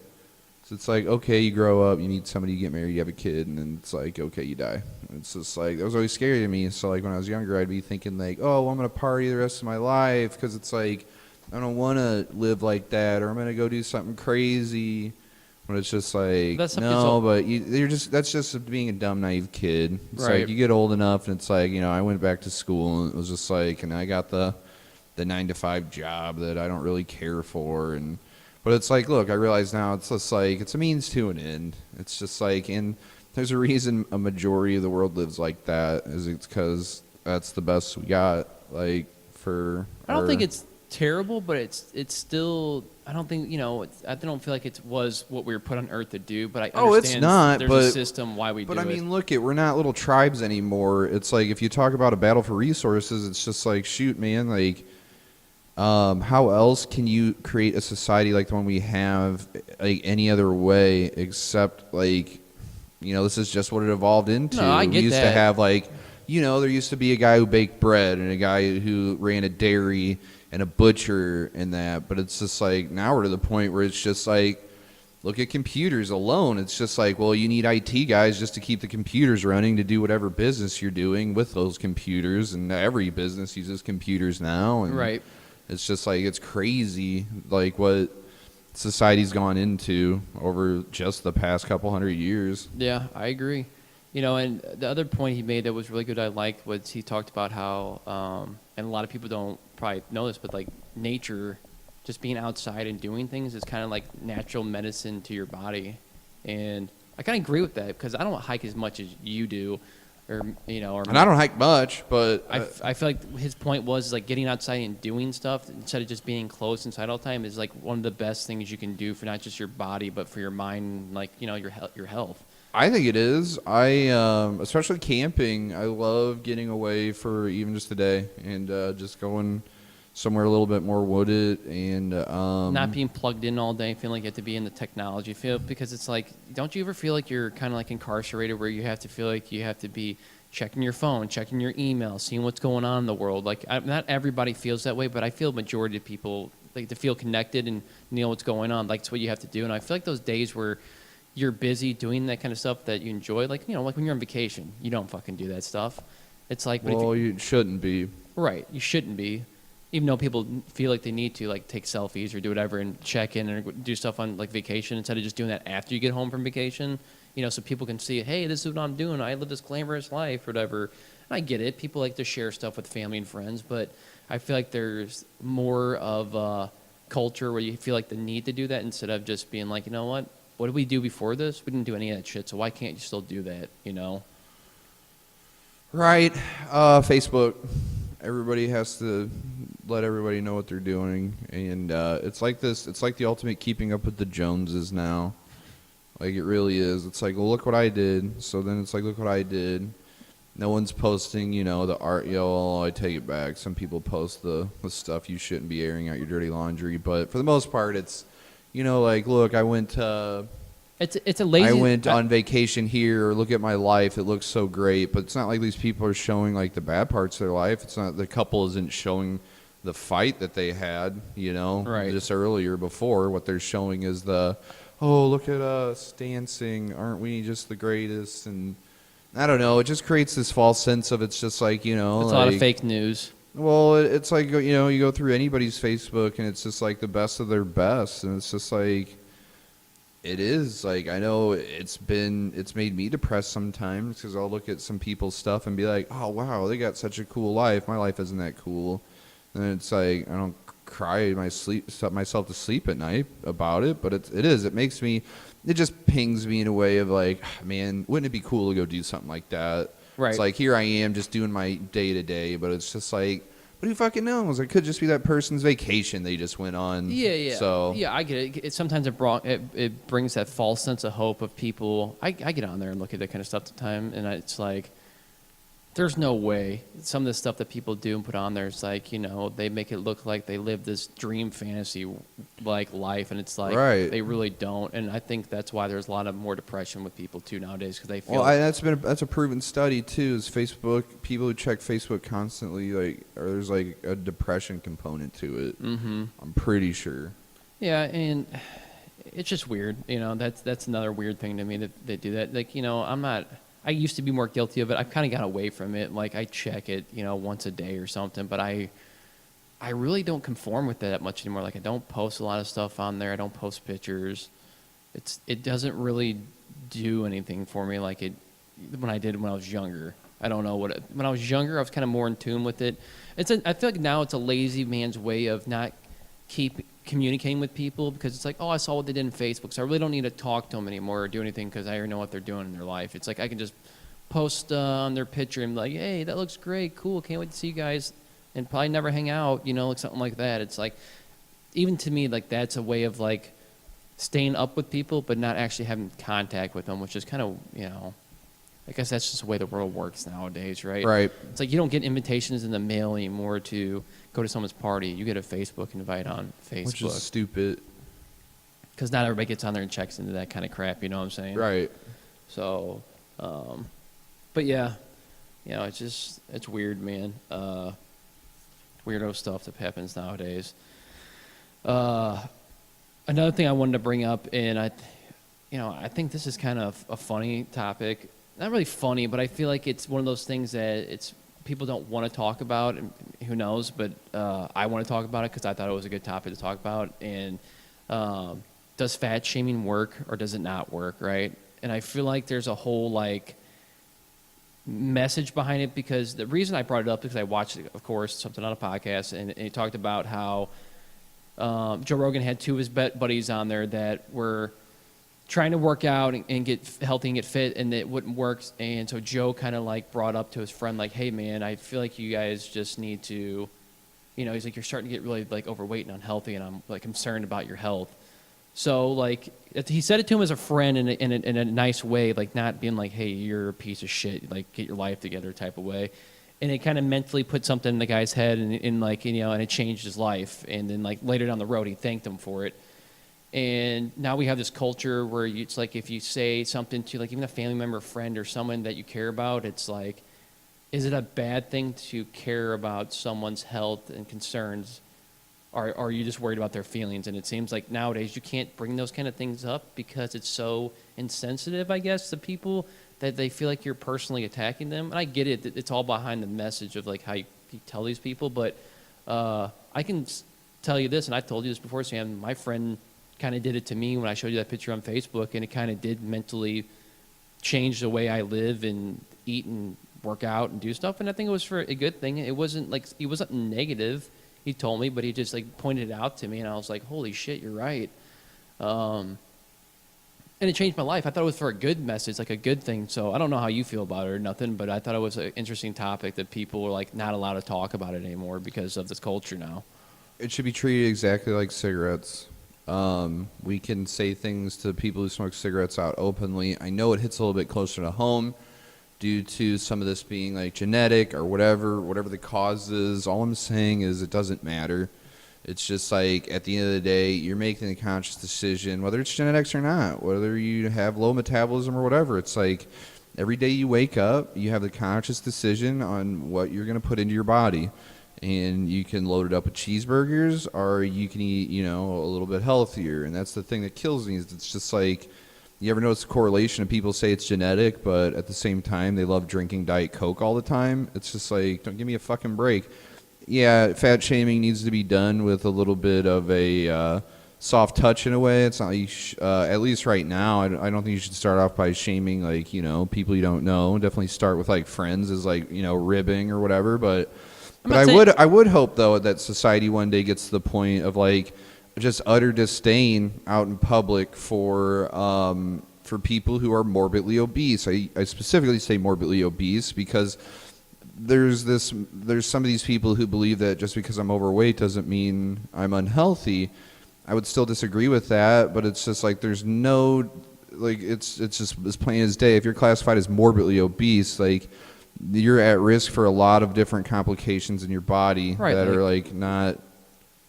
[SPEAKER 2] So it's like, okay, you grow up, you meet somebody, you get married, you have a kid, and then it's like, okay, you die. It's just like, that was always scary to me. So like when I was younger, I'd be thinking like, oh, well, I'm going to party the rest of my life, because it's like, I don't want to live like that, or I'm going to go do something crazy. But it's just like, no, but that's just being a dumb, naive kid. It's
[SPEAKER 1] right.
[SPEAKER 2] Like you get old enough, and it's like, you know, I went back to school, and it was just like, and I got the 9 to 5 job that I don't really care for, but it's like, look, I realize now it's just like, it's a means to an end. It's just like, and there's a reason a majority of the world lives like that, is it's because that's the best we got. Like I
[SPEAKER 1] don't think it's terrible, but it's still, I don't think, you know, I don't feel like it was what we were put on earth to do, but I understand
[SPEAKER 2] it's not,
[SPEAKER 1] there's a system why we do it.
[SPEAKER 2] But I mean, look, we're not little tribes anymore. It's like, if you talk about a battle for resources, it's just like, shoot, man, like, how else can you create a society like the one we have, like, any other way except, like, you know, this is just what it evolved into.
[SPEAKER 1] No, I get
[SPEAKER 2] we used
[SPEAKER 1] that.
[SPEAKER 2] to have, like, you know, there used to be a guy who baked bread and a guy who ran a dairy and a butcher and that, but it's just like, now we're to the point where it's just like, look at computers alone. It's just like, well, you need IT guys just to keep the computers running to do whatever business you're doing with those computers, and every business uses computers now. And
[SPEAKER 1] right.
[SPEAKER 2] It's just like, it's crazy, like what society's gone into over just the past couple hundred years.
[SPEAKER 1] Yeah, I agree. You know, and the other point he made that was really good, I liked, was he talked about how, and a lot of people don't probably know this, but like nature, just being outside and doing things is kind of like natural medicine to your body. And I kind of agree with that, because I don't hike as much as you do, or, you know,
[SPEAKER 2] and I don't hike much, but
[SPEAKER 1] I feel like his point was like getting outside and doing stuff instead of just being close inside all the time is like one of the best things you can do for not just your body, but for your mind, like, you know, your health.
[SPEAKER 2] I think it is. Especially camping. I love getting away for even just a day and just going somewhere a little bit more wooded and
[SPEAKER 1] Not being plugged in all day, feeling like you have to be in the technology field, because it's like, don't you ever feel like you're kind of like incarcerated, where you have to feel like you have to be checking your phone, checking your email, seeing what's going on in the world? Like, not everybody feels that way, but I feel majority of people like to feel connected and know what's going on. Like, it's what you have to do. And I feel like those days where you're busy doing that kind of stuff that you enjoy, like, you know, like when you're on vacation, you don't fucking do that stuff. It's like, but if
[SPEAKER 2] well, you shouldn't be.
[SPEAKER 1] right, you shouldn't be, even though people feel like they need to, like, take selfies or do whatever and check in and do stuff on like vacation instead of just doing that after you get home from vacation. You know, so people can see, hey, this is what I'm doing. I live this glamorous life or whatever. I get it. People like to share stuff with family and friends, but I feel like there's more of a culture where you feel like the need to do that instead of just being like, you know what did we do before this? We didn't do any of that shit, so why can't you still do that, you know?
[SPEAKER 2] Right. Facebook. Everybody has to let everybody know what they're doing, and it's like this. It's like the ultimate keeping up with the Joneses now. Like, it really is. It's like, well, look what I did. So then it's like, look what I did. No one's posting, you know, the art. I take it back. Some people post the stuff you shouldn't be airing out your dirty laundry, but for the most part, it's, you know, like, look, I went.
[SPEAKER 1] It's a lazy.
[SPEAKER 2] I went on vacation here. Or look at my life. It looks so great, but it's not like these people are showing like the bad parts of their life. It's not, the couple isn't showing the fight that they had, you know,
[SPEAKER 1] Right.
[SPEAKER 2] just earlier before. What they're showing is the, oh, look at us dancing. Aren't we just the greatest? And I don't know. It just creates this false sense of, it's just like, you know,
[SPEAKER 1] It's
[SPEAKER 2] like,
[SPEAKER 1] a lot of fake news.
[SPEAKER 2] well, it's like, you know, you go through anybody's Facebook and it's just like the best of their best, and it's just like, it is like, I know it's made me depressed sometimes because I'll look at some people's stuff and be like, oh wow, they got such a cool life. My life isn't that cool. And it's like, I don't cry myself to sleep at night about it, but it makes me, it just pings me in a way of like, man, wouldn't it be cool to go do something like that?
[SPEAKER 1] Right.
[SPEAKER 2] It's like, here I am just doing my day to day, but it's just like, but who fucking knows? It could just be that person's vacation they just went on.
[SPEAKER 1] Yeah.
[SPEAKER 2] So
[SPEAKER 1] yeah, I get it. Sometimes it brings that false sense of hope of people. I get on there and look at that kind of stuff at the time, and it's like, there's no way. Some of the stuff that people do and put on there is like, you know, they make it look like they live this dream fantasy like life, and it's like,
[SPEAKER 2] right.
[SPEAKER 1] They really don't. And I think that's why there's a lot of more depression with people too nowadays, because they feel.
[SPEAKER 2] Well, that's a proven study too. Is Facebook, people who check Facebook constantly, like, or there's like a depression component to it.
[SPEAKER 1] Mm-hmm.
[SPEAKER 2] I'm pretty sure.
[SPEAKER 1] Yeah, and it's just weird. You know, that's another weird thing to me that they do that. Like, you know, I used to be more guilty of it. I've kind of got away from it. Like, I check it, you know, once a day or something, but I really don't conform with that much anymore. Like, I don't post a lot of stuff on there. I don't post pictures. It doesn't really do anything for me like it when I did when I was younger. I don't know when I was younger, I was kind of more in tune with it. I feel like now it's a lazy man's way of not keep communicating with people, because it's like, oh, I saw what they did in Facebook, so I really don't need to talk to them anymore or do anything because I already know what they're doing in their life. It's like I can just post on their picture and be like, hey, that looks great, cool, can't wait to see you guys, and probably never hang out, you know, like something like that. It's like, even to me, like, that's a way of like staying up with people but not actually having contact with them, which is kind of, you know, I guess that's just the way the world works nowadays, right?
[SPEAKER 2] Right.
[SPEAKER 1] It's like you don't get invitations in the mail anymore to go to someone's party. You get a Facebook invite on Facebook.
[SPEAKER 2] Which is stupid.
[SPEAKER 1] Because not everybody gets on there and checks into that kind of crap, you know what I'm saying?
[SPEAKER 2] Right.
[SPEAKER 1] So, but yeah, you know, it's weird, man. Weirdo stuff that happens nowadays. Another thing I wanted to bring up, and I think this is kind of a funny topic. Not really funny, but I feel like it's one of those things that people don't want to talk about, and who knows, but I want to talk about it because I thought it was a good topic to talk about. And does fat shaming work or does it not work, right? And I feel like there's a whole like message behind it, because the reason I brought it up is because I watched, of course, something on a podcast, and he talked about how Joe Rogan had two of his buddies on there that were trying to work out and get healthy and get fit, and it wouldn't work. And so Joe kind of like brought up to his friend, like, hey man, I feel like you guys just need to, you know, he's like, you're starting to get really like overweight and unhealthy, and I'm like concerned about your health. So like he said it to him as a friend in a nice way, like not being like, hey, you're a piece of shit, like get your life together type of way. And it kind of mentally put something in the guy's head, and like, you know, and it changed his life. And then like later down the road, he thanked him for it. And now we have this culture where it's like if you say something to like even a family member, friend, or someone that you care about, it's like, is it a bad thing to care about someone's health and concerns? Or are you just worried about their feelings? And it seems like nowadays you can't bring those kind of things up because it's so insensitive, I guess, to people that they feel like you're personally attacking them. And I get it. It's all behind the message of like how you tell these people. But I can tell you this, and I've told you this before, Sam. My friend kind of did it to me when I showed you that picture on Facebook, and it kind of did mentally change the way I live and eat and work out and do stuff. And I think it was for a good thing. It wasn't like it wasn't negative. He told me, but he just like pointed it out to me, and I was like, "Holy shit, you're right." And it changed my life. I thought it was for a good message, like a good thing. So I don't know how you feel about it or nothing, but I thought it was an interesting topic that people were like not allowed to talk about it anymore because of this culture now.
[SPEAKER 2] It should be treated exactly like cigarettes. We can say things to people who smoke cigarettes out openly. I know it hits a little bit closer to home due to some of this being like genetic or whatever the cause is. All I'm saying is it doesn't matter. It's just like at the end of the day, you're making a conscious decision, whether it's genetics or not, whether you have low metabolism or whatever. It's like every day you wake up, you have the conscious decision on what you're going to put into your body. And you can load it up with cheeseburgers, or you can eat, you know, a little bit healthier. And that's the thing that kills me is it's just like, you ever notice the correlation of people say it's genetic, but at the same time they love drinking Diet Coke all the time? It's just like, don't give me a fucking break. Yeah, fat shaming needs to be done with a little bit of a soft touch in a way. It's not like at least right now, I don't think you should start off by shaming, like, you know, people you don't know. Definitely start with like friends as like, you know, ribbing or whatever. But I would hope though that society one day gets to the point of like just utter disdain out in public for people who are morbidly obese. I specifically say morbidly obese because there's some of these people who believe that just because I'm overweight doesn't mean I'm unhealthy. I would still disagree with that, but it's just like there's no, like, it's just as plain as day. If you're classified as morbidly obese, like, you're at risk for a lot of different complications in your body that are like not,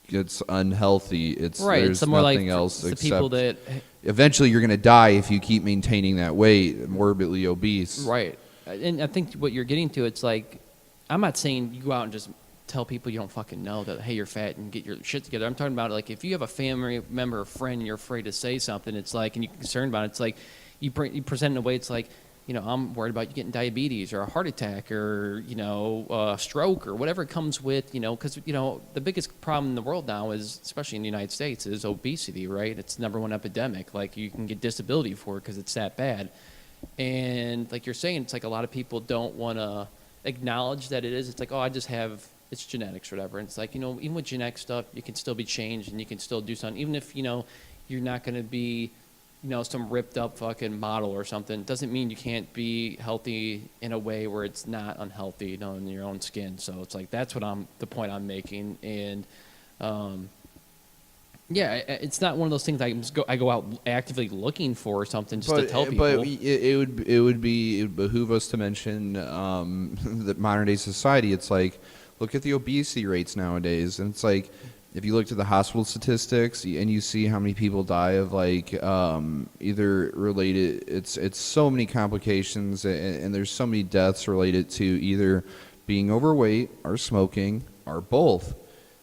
[SPEAKER 2] it's unhealthy. It's
[SPEAKER 1] right.
[SPEAKER 2] There's
[SPEAKER 1] it's more
[SPEAKER 2] nothing
[SPEAKER 1] like
[SPEAKER 2] else
[SPEAKER 1] the
[SPEAKER 2] except
[SPEAKER 1] people that
[SPEAKER 2] eventually you're going to die if you keep maintaining that weight, morbidly obese.
[SPEAKER 1] right. And I think what you're getting to, it's like, I'm not saying you go out and just tell people you don't fucking know that, hey, you're fat and get your shit together. I'm talking about, like, if you have a family member or friend and you're afraid to say something, it's like, and you're concerned about it, it's like, you present in a way, it's like, you know, I'm worried about you getting diabetes or a heart attack or, you know, a stroke or whatever it comes with, you know, because, you know, the biggest problem in the world now is, especially in the United States, is obesity, right? It's the #1 epidemic. Like, you can get disability for it because it's that bad. And like you're saying, it's like a lot of people don't want to acknowledge that it is. It's like, oh, I just have, it's genetics or whatever. And it's like, you know, even with genetic stuff, you can still be changed and you can still do something. Even if, you know, you're not going to be, you know, some ripped up fucking model or something, doesn't mean you can't be healthy in a way where it's not unhealthy, you know, in your own skin. So it's like, that's what the point I'm making. And, yeah, it's not one of those things I go out actively looking for or something just to tell people.
[SPEAKER 2] But it would behoove us to mention that modern day society. It's like, look at the obesity rates nowadays, and it's like, if you look at the hospital statistics and you see how many people die of like either related, it's so many complications, and there's so many deaths related to either being overweight or smoking or both.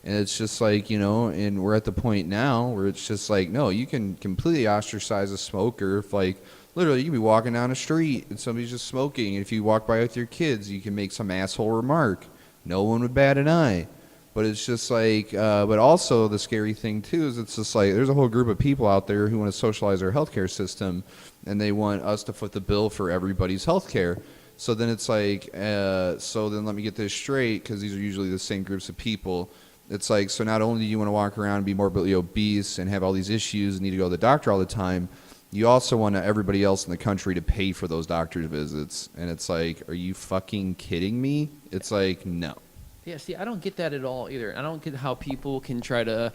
[SPEAKER 2] And it's just like, you know, and we're at the point now where it's just like, no, you can completely ostracize a smoker if, like, literally you can be walking down a street and somebody's just smoking. And if you walk by with your kids, you can make some asshole remark. No one would bat an eye. But it's just like, but also the scary thing too is it's just like there's a whole group of people out there who want to socialize our healthcare system, and they want us to foot the bill for everybody's healthcare. So then it's like, so then let me get this straight, because these are usually the same groups of people. It's like, so not only do you want to walk around and be morbidly obese and have all these issues and need to go to the doctor all the time, you also want everybody else in the country to pay for those doctor's visits. And it's like, are you fucking kidding me? It's like, no.
[SPEAKER 1] Yeah, see, I don't get that at all either. I don't get how people can try to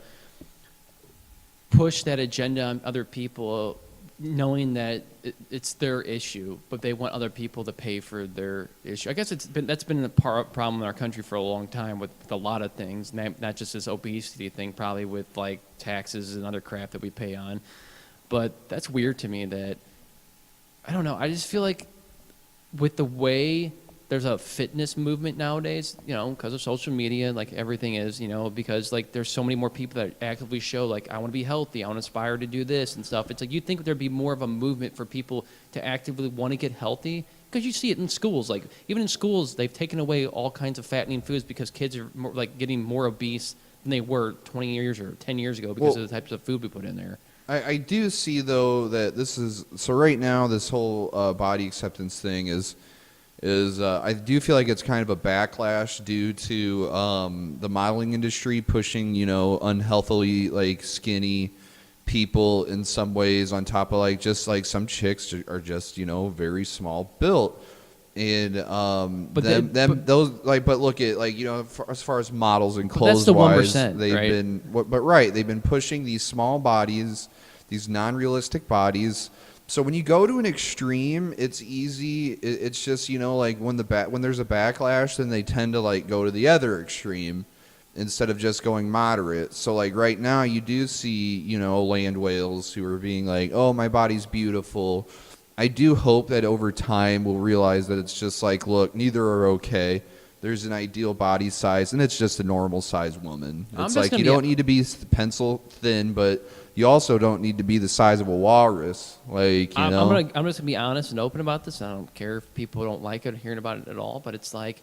[SPEAKER 1] push that agenda on other people, knowing that it's their issue, but they want other people to pay for their issue. I guess that's been a problem in our country for a long time with a lot of things, not just this obesity thing, probably with like taxes and other crap that we pay on. But that's weird to me that, I don't know, I just feel like with the way there's a fitness movement nowadays, because of social media, like everything is, because like there's so many more people that actively show like, I want to be healthy, I want to aspire to do this and stuff. It's like you'd think there'd be more of a movement for people to actively want to get healthy, because you see it in schools. Like even in schools, they've taken away all kinds of fattening foods because kids are more, like getting more obese than they were 20 years or 10 years ago because of the types of food we put in there.
[SPEAKER 2] I do see though that this is so right now. This whole body acceptance thing is I do feel like it's kind of a backlash due to the modeling industry pushing unhealthily like skinny people in some ways on top of like just like some chicks are just very small built. And but look at like as far as models and clothes
[SPEAKER 1] that's the
[SPEAKER 2] wise,
[SPEAKER 1] 1%,
[SPEAKER 2] they've
[SPEAKER 1] right?
[SPEAKER 2] they've been pushing these small bodies, these non-realistic bodies. So when you go to an extreme, it's easy. It's just like when there's a backlash, then they tend to like go to the other extreme instead of just going moderate. So like right now, you do see land whales who are being like, "Oh, my body's beautiful." I do hope that over time we'll realize that it's just like, look, neither are okay. There's an ideal body size, and it's just a normal size woman. It's like you don't need to be pencil thin, but you also don't need to be the size of a walrus. Like I'm
[SPEAKER 1] just gonna be honest and open about this. I don't care if people don't like it or hearing about it at all. But it's like,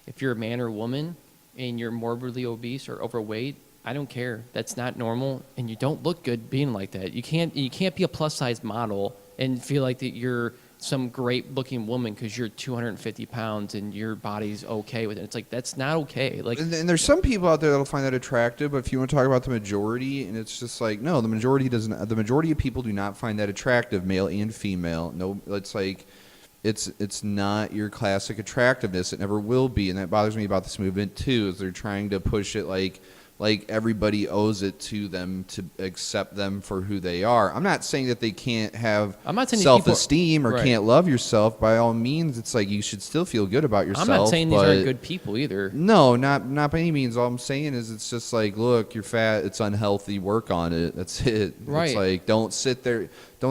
[SPEAKER 1] if you're a man or a woman and you're morbidly obese or overweight, I don't care. That's not normal, and you don't look good being like that. You can't be a plus size model and feel like that you're some great looking woman because you're 250 pounds and your body's okay with it. It's like, that's not okay. Like,
[SPEAKER 2] and there's some people out there that'll find that attractive, but if you want to talk about the majority, and it's just like, no, the majority doesn't. The majority of people do not find that attractive, male and female. No, it's like, it's not your classic attractiveness. It never will be, and that bothers me about this movement too. Is they're trying to push it like everybody owes it to them to accept them for who they are. I'm not saying that they can't have self-esteem or can't love yourself. By all means, it's like you should still feel good about yourself.
[SPEAKER 1] I'm not saying these aren't good people either.
[SPEAKER 2] No, not by any means. All I'm saying is it's just like, look, you're fat. It's unhealthy. Work on it. That's it.
[SPEAKER 1] Right.
[SPEAKER 2] It's like, don't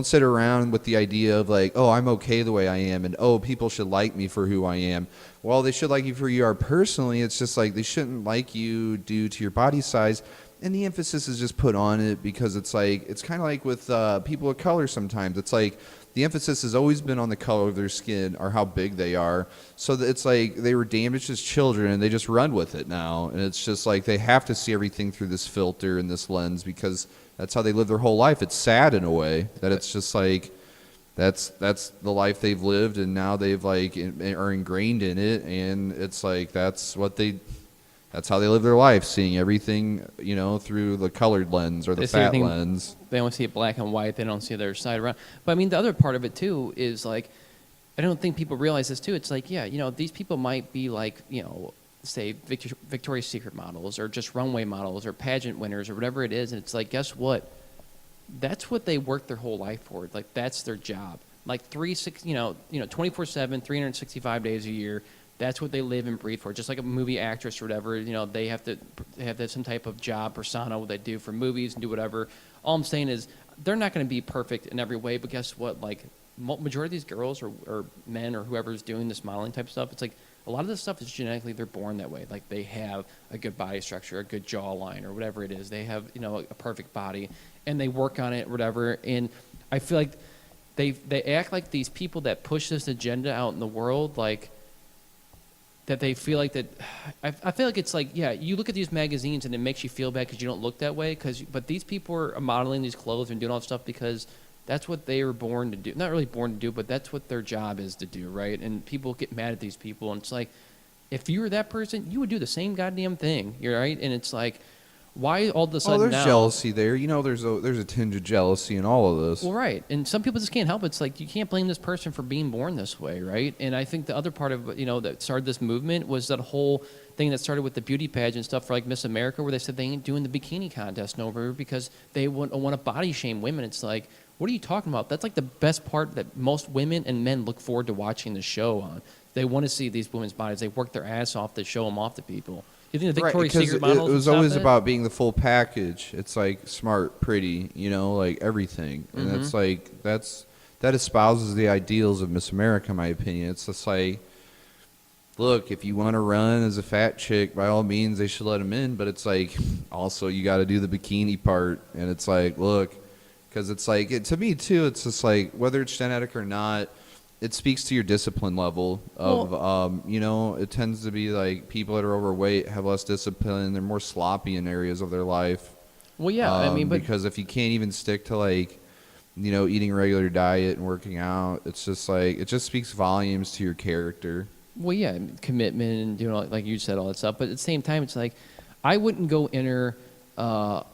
[SPEAKER 2] sit around with the idea of like, oh, I'm okay the way I am, and oh, people should like me for who I am. Well, they should like you for who you are personally. It's just like they shouldn't like you due to your body size. And the emphasis is just put on it because it's like, it's kind of like with people of color sometimes. It's like the emphasis has always been on the color of their skin or how big they are. So that it's like they were damaged as children and they just run with it now. And it's just like they have to see everything through this filter and this lens because that's how they live their whole life. It's sad in a way that it's just like, that's the life they've lived, and now they've like are ingrained in it, and it's like that's how they live their life, seeing everything through the colored lens or the fat lens.
[SPEAKER 1] They only see it black and white. They don't see the other side around. But I mean, the other part of it too is like, I don't think people realize this too. It's like, these people might be like, say Victoria's Secret models or just runway models or pageant winners or whatever it is, and it's like, guess what? That's what they work their whole life for. Like, that's their job. Like 24/7, 365 days a year. That's what they live and breathe for. Just like a movie actress or whatever, they have to have some type of job persona what they do for movies and do whatever. All I'm saying is they're not going to be perfect in every way, but guess what? Like, majority of these girls or men or whoever's doing this modeling type stuff, it's like a lot of this stuff is genetically, they're born that way. Like, they have a good body structure, a good jawline, or whatever it is. They have, a perfect body, and they work on it, or whatever. And I feel like they act like these people that push this agenda out in the world, like, that they feel like that. I feel like it's like, yeah, you look at these magazines and it makes you feel bad because you don't look that way. But these people are modeling these clothes and doing all this stuff because that's what they were born to do. Not really born to do, but that's what their job is to do, right? And people get mad at these people, and it's like, if you were that person, you would do the same goddamn thing, you're right? And it's like, Why all of a
[SPEAKER 2] Oh,
[SPEAKER 1] sudden
[SPEAKER 2] there's
[SPEAKER 1] now?
[SPEAKER 2] jealousy there. You know, there's a tinge of jealousy in all of this.
[SPEAKER 1] Well, right, and some people just can't help it. It's like you can't blame this person for being born this way, right? And I think the other part of that started this movement was that whole thing that started with the beauty pageant stuff for like Miss America, where they said they ain't doing the bikini contest no more because they want to body shame women. It's like, what are you talking about? That's like the best part that most women and men look forward to watching the show on. They want to see these women's bodies. They work their ass off to show them off to people. You think the
[SPEAKER 2] Right,
[SPEAKER 1] Victoria's
[SPEAKER 2] because
[SPEAKER 1] Secret
[SPEAKER 2] it
[SPEAKER 1] models would
[SPEAKER 2] was
[SPEAKER 1] stop
[SPEAKER 2] always
[SPEAKER 1] that?
[SPEAKER 2] about being the full package. It's like smart, pretty, you know, like everything. And it's like that espouses the ideals of Miss America, in my opinion. It's just like, look, if you want to run as a fat chick, by all means, they should let them in. But it's like, also, you got to do the bikini part. And it's like, look, because it's like, to me, too, it's just like, whether it's genetic or not, it speaks to your discipline level of, it tends to be like people that are overweight have less discipline. They're more sloppy in areas of their life.
[SPEAKER 1] Well, yeah, I mean, but
[SPEAKER 2] because if you can't even stick to like, eating a regular diet and working out, it's just like, it just speaks volumes to your character.
[SPEAKER 1] well, yeah, commitment and doing like you said, all that stuff. But at the same time, it's like I wouldn't go enter what's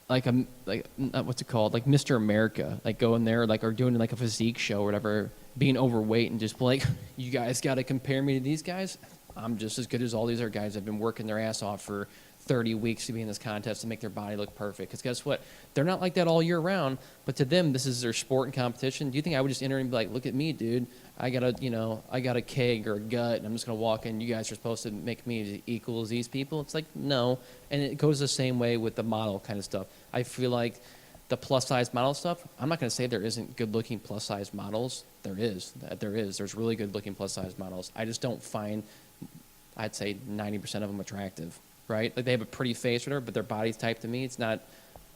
[SPEAKER 1] it called, like Mr. America, like go in there or doing like a physique show or whatever, being overweight and just be like, you guys got to compare me to these guys. I'm just as good as all these other guys that have been working their ass off for 30 weeks to be in this contest to make their body look perfect. Because guess what? They're not like that all year round, but to them, this is their sport and competition. Do you think I would just enter and be like, look at me, dude. I got a keg or a gut, and I'm just going to walk in. You guys are supposed to make me as equal as these people. It's like, no. And it goes the same way with the model kind of stuff. I feel like the plus-size model stuff, I'm not going to say there isn't good-looking plus-size models. There is. There's really good-looking plus-size models. I just don't find, I'd say 90% of them attractive, right? Like they have a pretty face or whatever, but their body type to me, it's not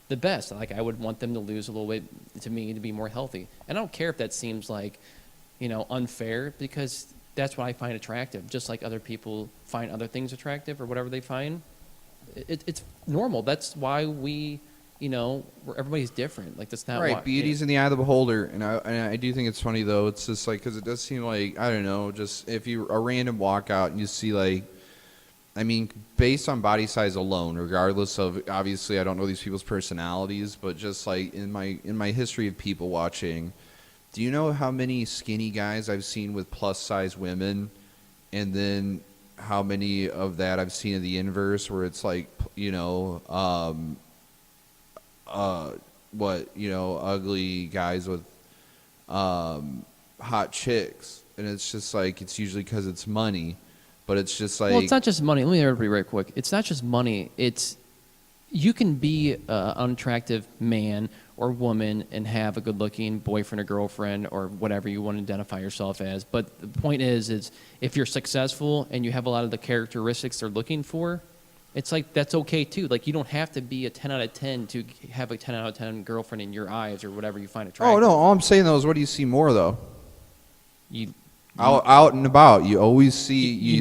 [SPEAKER 1] the best. Like I would want them to lose a little weight to me to be more healthy. And I don't care if that seems like, unfair, because that's what I find attractive. Just like other people find other things attractive or whatever they find. It's normal. That's why everybody's different. Like that's not
[SPEAKER 2] Right,
[SPEAKER 1] why,
[SPEAKER 2] beauty's in the eye of the beholder, and I do think it's funny though. It's just like, because it does seem like, I don't know, just if you a random walkout and you see like, I mean, based on body size alone, regardless of, obviously I don't know these people's personalities, but just like in my history of people watching, do you know how many skinny guys I've seen with plus size women, and then how many of that I've seen in the inverse, where it's like, ugly guys with hot chicks, and it's just like, it's usually because it's money, but it's just like,
[SPEAKER 1] well, it's not just money. Let me interrupt you right quick. It's not just money. It's you can be an unattractive man or woman and have a good-looking boyfriend or girlfriend or whatever you want to identify yourself as. But the point is if you're successful and you have a lot of the characteristics they're looking for, it's like that's okay too. Like you don't have to be a 10 out of 10 to have a 10 out of 10 girlfriend in your eyes or whatever you find attractive.
[SPEAKER 2] oh no, all I'm saying though is, what do you see more though?
[SPEAKER 1] You
[SPEAKER 2] Out and about, you always see
[SPEAKER 1] you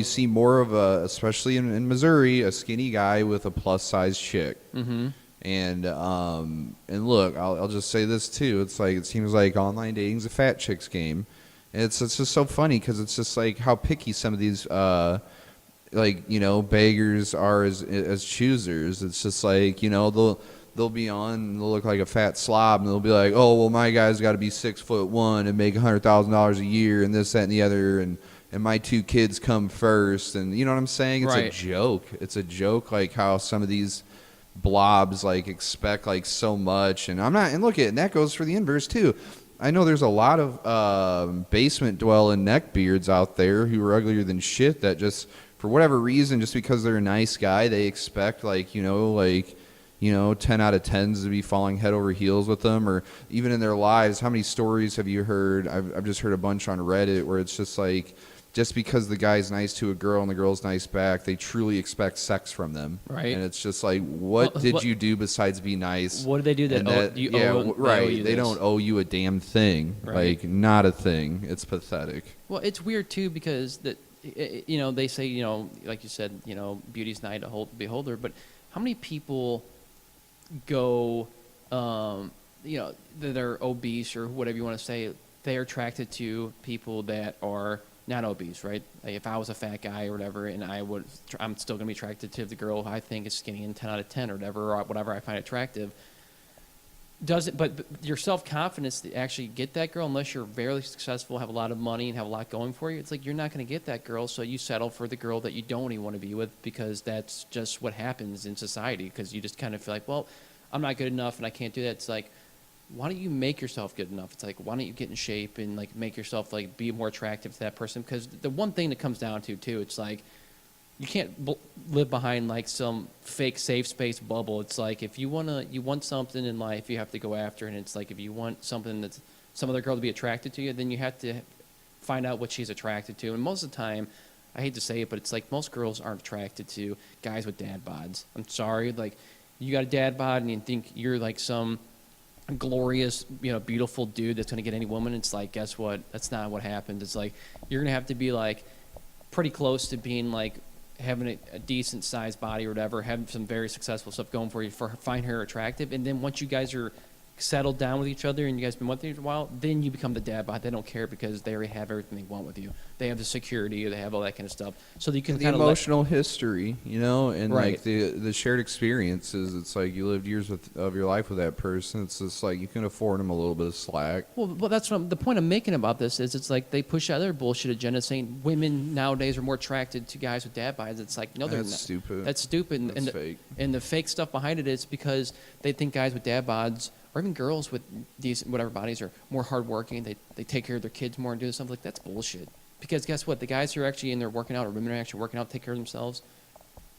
[SPEAKER 2] see more of a, especially in Missouri, a skinny guy with a plus size chick.
[SPEAKER 1] Mm-hmm.
[SPEAKER 2] And look, I'll just say this too. It's like, it seems like online dating's a fat chick's game. And it's just so funny, because it's just like how picky some of these beggars are as choosers. It's just like, they'll be on and they'll look like a fat slob, and they'll be like, oh, well, my guy's got to be 6'1" and make $100,000 a year and this, that, and the other, and my 2 kids come first, and you know what I'm saying? It's
[SPEAKER 1] Right.
[SPEAKER 2] a joke. It's a joke, like how some of these blobs like expect like so much, and and that goes for the inverse too. I know there's a lot of basement dwelling neckbeards out there who are uglier than shit, that just for whatever reason, just because they're a nice guy, they expect 10 out of 10s to be falling head over heels with them, or even in their lives. How many stories have you heard? I've just heard a bunch on Reddit where it's just like, just because the guy's nice to a girl and the girl's nice back, they truly expect sex from them.
[SPEAKER 1] Right.
[SPEAKER 2] And it's just like, what did you do besides be nice?
[SPEAKER 1] What did they do that,
[SPEAKER 2] They don't owe you a damn thing.
[SPEAKER 1] Right.
[SPEAKER 2] Like, not a thing. It's pathetic.
[SPEAKER 1] Well, it's weird too, because they say, like you said, beauty's the eye of the beholder, but how many people go, that are obese or whatever you want to say, they are attracted to people that are not obese, right? Like if I was a fat guy or whatever, and I'm still gonna be attracted to the girl who I think is skinny and 10 out of 10 or whatever I find attractive. But your self-confidence to actually get that girl, unless you're very successful, have a lot of money, and have a lot going for you, it's like you're not going to get that girl, so you settle for the girl that you don't even want to be with, because that's just what happens in society, because you just kind of feel like, well, I'm not good enough and I can't do that. It's like, why don't you make yourself good enough? It's like, why don't you get in shape and like make yourself like be more attractive to that person? Because the one thing that comes down to too, it's like, you can't live behind like some fake safe space bubble. It's like if you want something in life, you have to go after it. And it's like if you want something that's some other girl to be attracted to you, then you have to find out what she's attracted to. And most of the time, I hate to say it, but it's like most girls aren't attracted to guys with dad bods. I'm sorry, like you got a dad bod and you think you're like some glorious, beautiful dude that's gonna get any woman. It's like, guess what? That's not what happens. It's like you're gonna have to be like pretty close to being like having a decent sized body or whatever, having some very successful stuff going for you, find her attractive. And then once you guys are settled down with each other and you guys been with each other a while, then you become the dad bod. They don't care because they already have everything they want with you. They have the security, they have all that kind of stuff. So you can
[SPEAKER 2] the
[SPEAKER 1] kind of
[SPEAKER 2] emotional history, and
[SPEAKER 1] Right.
[SPEAKER 2] like the shared experiences. It's like you lived years of your life with that person. It's just like you can afford them a little bit of slack.
[SPEAKER 1] Well, that's what the point I'm making about this is. It's like they push out their bullshit agenda saying women nowadays are more attracted to guys with dad bods. It's like, no, they're
[SPEAKER 2] That's
[SPEAKER 1] not.
[SPEAKER 2] stupid.
[SPEAKER 1] That's stupid.
[SPEAKER 2] That's
[SPEAKER 1] and
[SPEAKER 2] fake.
[SPEAKER 1] And the fake stuff behind it is because they think guys with dad bods, or even girls with these whatever bodies, are more hardworking. They take care of their kids more and do something like that's bullshit. Because guess what? The guys who are actually in there working out, or women who are actually working out, take care of themselves,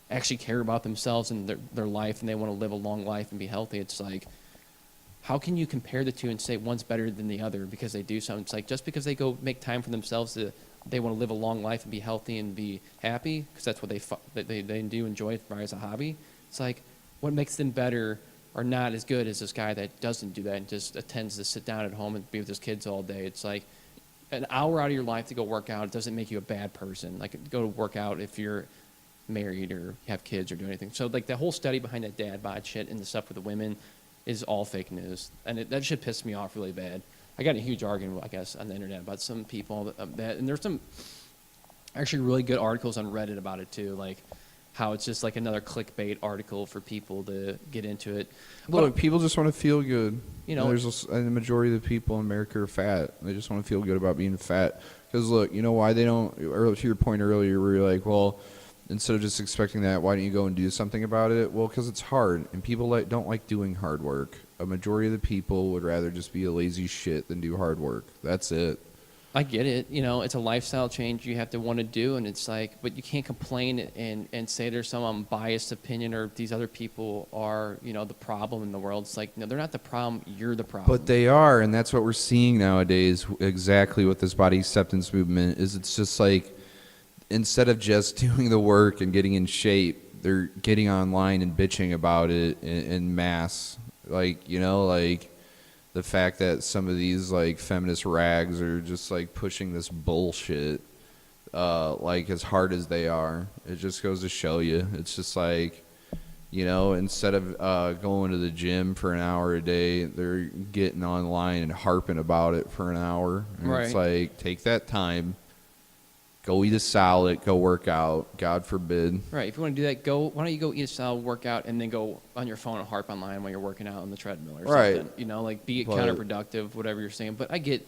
[SPEAKER 1] actually care about themselves and their life, and they want to live a long life and be healthy. It's like, how can you compare the two and say one's better than the other because they do something? It's like just because they go make time for themselves, they want to live a long life and be healthy and be happy because that's what they do enjoy as a hobby. It's like, what makes them better or not as good as this guy that doesn't do that and just attends to sit down at home and be with his kids all day? It's like an hour out of your life to go work out. It doesn't make you a bad person. Like, go to work out if you're married or have kids or do anything. So like the whole study behind that dad bod shit and the stuff with the women is all fake news, and that shit pissed me off really bad. I got in a huge argument, I guess, on the internet about some people that, and there's some actually really good articles on Reddit about it too, like how it's just like another clickbait article for people to get into it.
[SPEAKER 2] Look, people just want to feel good.
[SPEAKER 1] There's
[SPEAKER 2] the majority of the people in America are fat. They just want to feel good about being fat. Because look, you know why they don't? To your point earlier, where you're like, well, instead of just expecting that, why don't you go and do something about it? Well, because it's hard, and people don't like doing hard work. A majority of the people would rather just be a lazy shit than do hard work. That's it.
[SPEAKER 1] I get it. It's a lifestyle change you have to want to do, and it's like, but you can't complain and say there's some unbiased opinion or these other people are, the problem in the world. It's like, no, they're not the problem. You're the problem.
[SPEAKER 2] But they are, and that's what we're seeing nowadays. Exactly with this body acceptance movement is it's just like instead of just doing the work and getting in shape, they're getting online and bitching about it in mass. Like, the fact that some of these like feminist rags are just like pushing this bullshit like as hard as they are. It just goes to show you. It's just like, instead of going to the gym for an hour a day, they're getting online and harping about it for an hour. And
[SPEAKER 1] Right.
[SPEAKER 2] It's like, take that time, go eat a salad, go work out, God forbid.
[SPEAKER 1] Right. If you want to do that, why don't you go eat a salad, work out, and then go on your phone and harp online while you're working out on the treadmill or
[SPEAKER 2] Right.
[SPEAKER 1] something. Like be
[SPEAKER 2] But-
[SPEAKER 1] counterproductive, whatever you're saying. But I get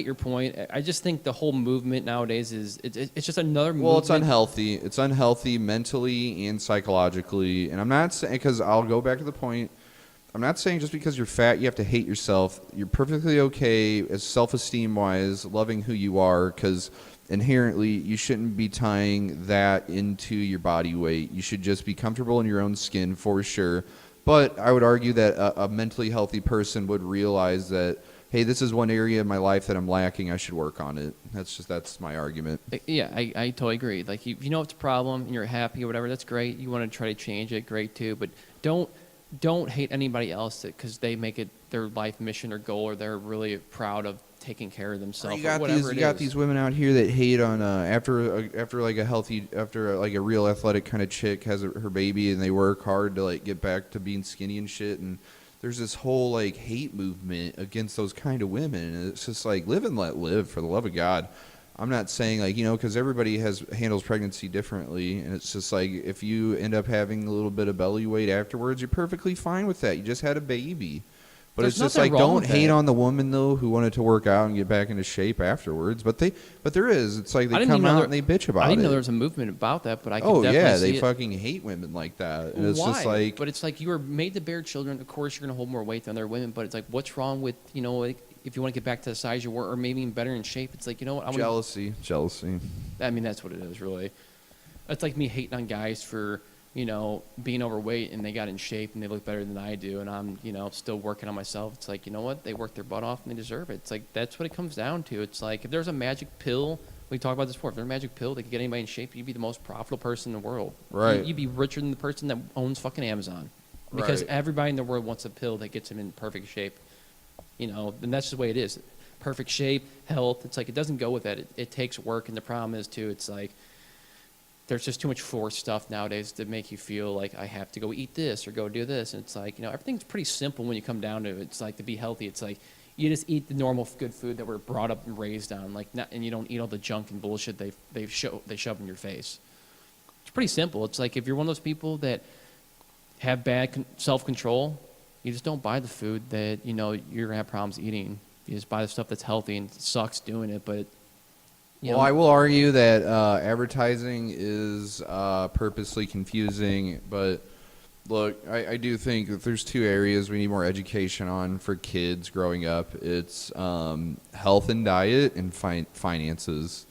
[SPEAKER 1] your point. I just think the whole movement nowadays it's just another movement.
[SPEAKER 2] Well, it's unhealthy. It's unhealthy mentally and psychologically. And I'm not saying, because I'll go back to the point, I'm not saying just because you're fat you have to hate yourself. You're perfectly okay as self-esteem wise, loving who you are, because inherently you shouldn't be tying that into your body weight. You should just be comfortable in your own skin for sure. But I would argue that a mentally healthy person would realize that, hey, this is one area of my life that I'm lacking. I should work on it. That's my argument.
[SPEAKER 1] Yeah, I totally agree. Like, if you know it's a problem and you're happy or whatever, that's great. You want to try to change it, great too. But don't hate anybody else because they make it their life mission or goal, or they're really proud of taking care of themselves.
[SPEAKER 2] You got
[SPEAKER 1] or whatever
[SPEAKER 2] these. You got these women out here that hate on after a real athletic kind of chick has her baby and they work hard to like get back to being skinny and shit, and there's this whole like hate movement against those kind of women, and it's just like live and let live, for the love of God. I'm not saying like, you know, because everybody handles pregnancy differently, and it's just like if you end up having a little bit of belly weight afterwards, you're perfectly fine with that. You just had a baby. But
[SPEAKER 1] There's
[SPEAKER 2] it's just
[SPEAKER 1] nothing
[SPEAKER 2] like,
[SPEAKER 1] wrong
[SPEAKER 2] don't
[SPEAKER 1] with
[SPEAKER 2] hate
[SPEAKER 1] that.
[SPEAKER 2] on the woman though who wanted to work out and get back into shape afterwards. But there is. It's like
[SPEAKER 1] I
[SPEAKER 2] they
[SPEAKER 1] didn't
[SPEAKER 2] come
[SPEAKER 1] even know
[SPEAKER 2] out
[SPEAKER 1] there-
[SPEAKER 2] and they bitch about
[SPEAKER 1] I didn't
[SPEAKER 2] it.
[SPEAKER 1] know there was a movement about that, but I could
[SPEAKER 2] Oh
[SPEAKER 1] definitely
[SPEAKER 2] yeah,
[SPEAKER 1] see
[SPEAKER 2] they
[SPEAKER 1] it.
[SPEAKER 2] fucking hate women like that. And it's
[SPEAKER 1] Why?
[SPEAKER 2] just like,
[SPEAKER 1] But it's like you were made to bear children. Of course, you're gonna hold more weight than other women. But it's like, what's wrong with like if you want to get back to the size you were, or maybe even better in shape? It's like what I want.
[SPEAKER 2] jealousy.
[SPEAKER 1] I mean, that's what it is, really. It's like me hating on guys for being overweight and they got in shape and they look better than I do, and I'm still working on myself. It's like, you know what? They work their butt off and they deserve it. It's like that's what it comes down to. It's like if there's a magic pill. We talked about this before. If there's a magic pill that could get anybody in shape, you'd be the most profitable person in the world.
[SPEAKER 2] Right.
[SPEAKER 1] You'd be richer than the person that owns fucking Amazon. Because
[SPEAKER 2] Right.
[SPEAKER 1] everybody in the world wants a pill that gets them in perfect shape. And that's just the way it is. Perfect shape, health. It's like it doesn't go with that. It takes work, and the problem is too. It's like there's just too much forced stuff nowadays to make you feel like I have to go eat this or go do this. And it's like everything's pretty simple when you come down to it. It's like to be healthy. It's like you just eat the normal good food that we're brought up and raised on, and you don't eat all the junk and bullshit they shove in your face. It's pretty simple. It's like if you're one of those people that have bad self-control, you just don't buy the food that you're gonna have problems eating. You just buy the stuff that's healthy, and it sucks doing it, but
[SPEAKER 2] Well, I will argue that advertising is purposely confusing, but look, I do think that there's two areas we need more education on for kids growing up. It's health and diet and finances.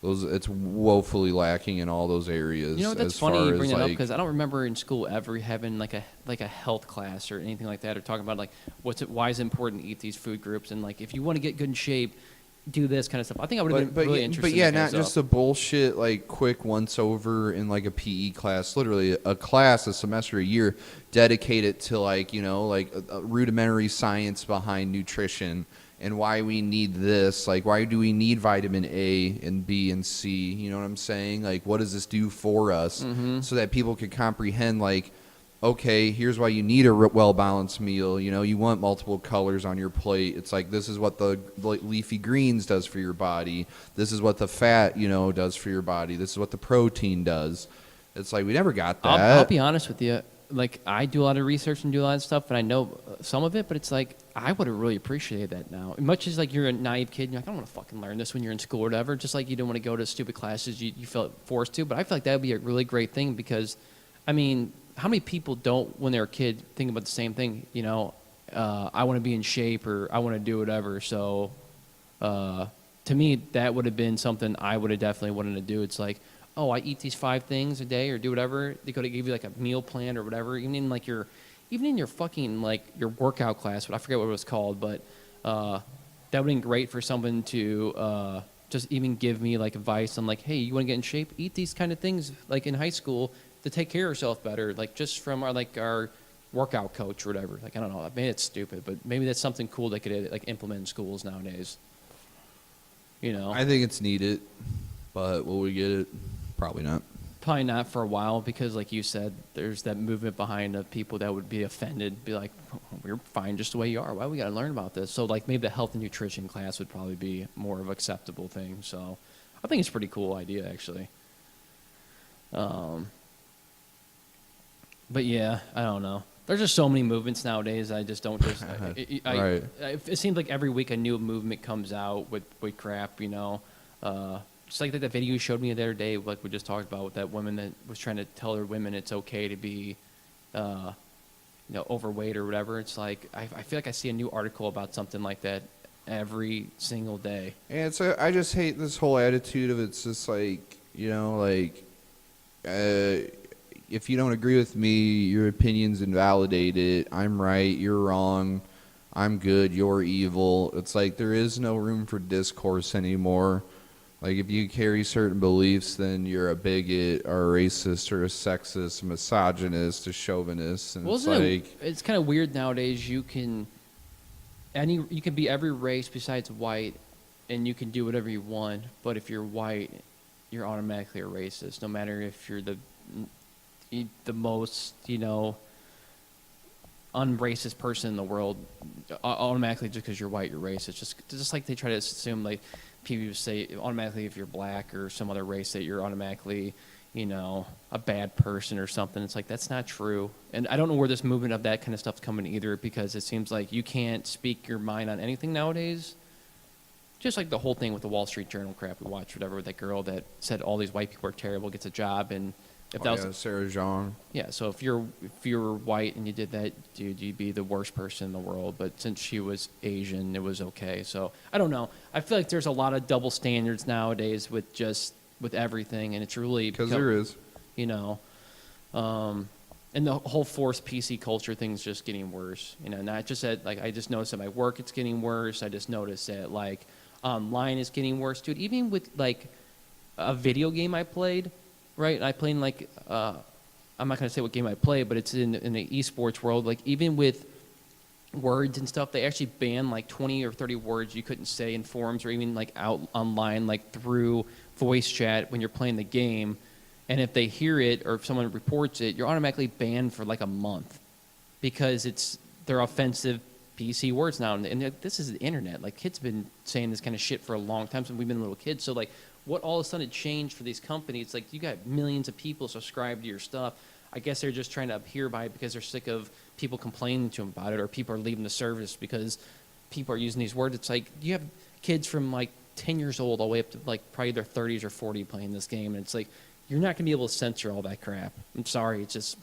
[SPEAKER 2] It's woefully lacking in all those areas.
[SPEAKER 1] That's
[SPEAKER 2] as
[SPEAKER 1] funny
[SPEAKER 2] far
[SPEAKER 1] you
[SPEAKER 2] as,
[SPEAKER 1] bring that up
[SPEAKER 2] like,
[SPEAKER 1] because I don't remember in school ever having like a health class or anything like that, or talking about like why is it important to eat these food groups, and like if you want to get good in shape, do this kind of stuff. I think I would have been really interested.
[SPEAKER 2] But yeah,
[SPEAKER 1] in that
[SPEAKER 2] not
[SPEAKER 1] kind of
[SPEAKER 2] just
[SPEAKER 1] stuff.
[SPEAKER 2] a bullshit like quick once over in like a PE class. Literally a class, a semester, a year dedicated to like a rudimentary science behind nutrition and why we need this. Like, why do we need vitamin A and B and C? You know what I'm saying? Like, what does this do for us?
[SPEAKER 1] Mm-hmm.
[SPEAKER 2] So that people can comprehend like, okay, here's why you need a well-balanced meal. You want multiple colors on your plate. It's like, this is what the leafy greens does for your body. This is what the fat, does for your body. This is what the protein does. It's like, we never got that.
[SPEAKER 1] I'll be honest with you. Like, I do a lot of research and do a lot of stuff, and I know some of it, but it's like, I would have really appreciated that now. Much as, like, you're a naive kid, and you're like, I don't want to fucking learn this when you're in school or whatever. Just like you don't want to go to stupid classes you felt forced to. But I feel like that would be a really great thing because, I mean, how many people don't, when they're a kid, think about the same thing? I want to be in shape or I want to do whatever. So, to me, that would have been something I would have definitely wanted to do. It's like, oh, I eat these 5 things a day or do whatever. They could have give you like a meal plan or whatever. Even in your fucking like your workout class, but I forget what it was called. But that would have been great for someone to just even give me like advice on like, hey, you want to get in shape? Eat these kind of things like in high school to take care of yourself better. Like just from our workout coach or whatever. Like I don't know, maybe it's stupid, but maybe that's something cool they could like implement in schools nowadays.
[SPEAKER 2] I think it's needed, but will we get it? Probably not.
[SPEAKER 1] Probably not for a while because, like you said, there's that movement behind of people that would be offended, be like, "We're fine just the way you are. Why we got to learn about this?" So, like, maybe the health and nutrition class would probably be more of an acceptable thing. So, I think it's a pretty cool idea, actually. But yeah, I don't know. There's just so many movements nowadays. I just don't just.
[SPEAKER 2] Right.
[SPEAKER 1] It seems like every week a new movement comes out with crap, Just like that video you showed me the other day, like we just talked about, with that woman that was trying to tell her women it's okay to be, overweight or whatever. It's like I feel like I see a new article about something like that every single day.
[SPEAKER 2] And so I just hate this whole attitude of it's just like, if you don't agree with me, your opinion's invalidated. I'm right, you're wrong. I'm good, you're evil. It's like there is no room for discourse anymore. Like, if you carry certain beliefs, then you're a bigot or a racist or a sexist, a misogynist, a chauvinist. And
[SPEAKER 1] It's kind of weird nowadays. You can be every race besides white, and you can do whatever you want. But if you're white, you're automatically a racist, no matter if you're the most unracist person in the world. Automatically, just because you're white, you're racist. Just like they try to assume like people say automatically if you're black or some other race that you're automatically, you know, a bad person or something. It's like, that's not true. And I don't know where this movement of that kind of stuff's coming either, because it seems like you can't speak your mind on anything nowadays. Just like the whole thing with the Wall Street Journal crap we watched, whatever, with that girl that said all these white people are terrible, gets a job, and if that was
[SPEAKER 2] Sarah Jean.
[SPEAKER 1] yeah, so if you're white and you did that, dude, you'd be the worst person in the world. But since she was Asian, it was okay. So I don't know. I feel like there's a lot of double standards nowadays with everything, and it's really
[SPEAKER 2] Because there is.
[SPEAKER 1] you know, and the whole forced PC culture thing's just getting worse. You know, not just at like I just noticed at my work it's getting worse. I just noticed that like online is getting worse, dude. Even with like a video game I played. Right, I played in like I'm not gonna say what game I play, but it's in the esports world. Like even with words and stuff, they actually ban like 20 or 30 words you couldn't say in forums or even like out online, like through voice chat when you're playing the game. And if they hear it or if someone reports it, you're automatically banned for like a month because they're offensive PC words now. And this is the internet. Like kids have been saying this kind of shit for a long time since we've been little kids. So like, what all of a sudden changed for these companies? Like you got millions of people subscribed to your stuff. I guess they're just trying to adhere by it because they're sick of people complaining to them about it, or people are leaving the service because people are using these words. It's like you have kids from like 10 years old all the way up to like probably their 30s or 40 playing this game, and it's like you're not going to be able to censor all that crap. I'm sorry, it's just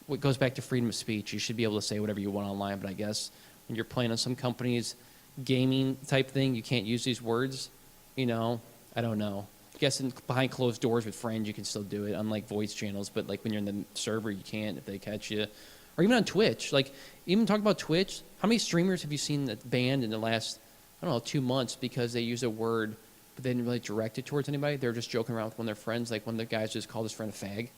[SPEAKER 1] what goes back to freedom of speech. You should be able to say whatever you want online, but I guess when you're playing on some company's gaming type thing, you can't use these words, you know. I don't know. I guess behind closed doors with friends, you can still do it, unlike voice channels. But like when you're in the server, you can't if they catch you. Or even on Twitch. Like even talking about Twitch, how many streamers have you seen that banned in the last, I don't know, 2 months because they used a word, but they didn't really direct it towards anybody? They were just joking around with one of their friends. Like one of the guys just called his friend a fag,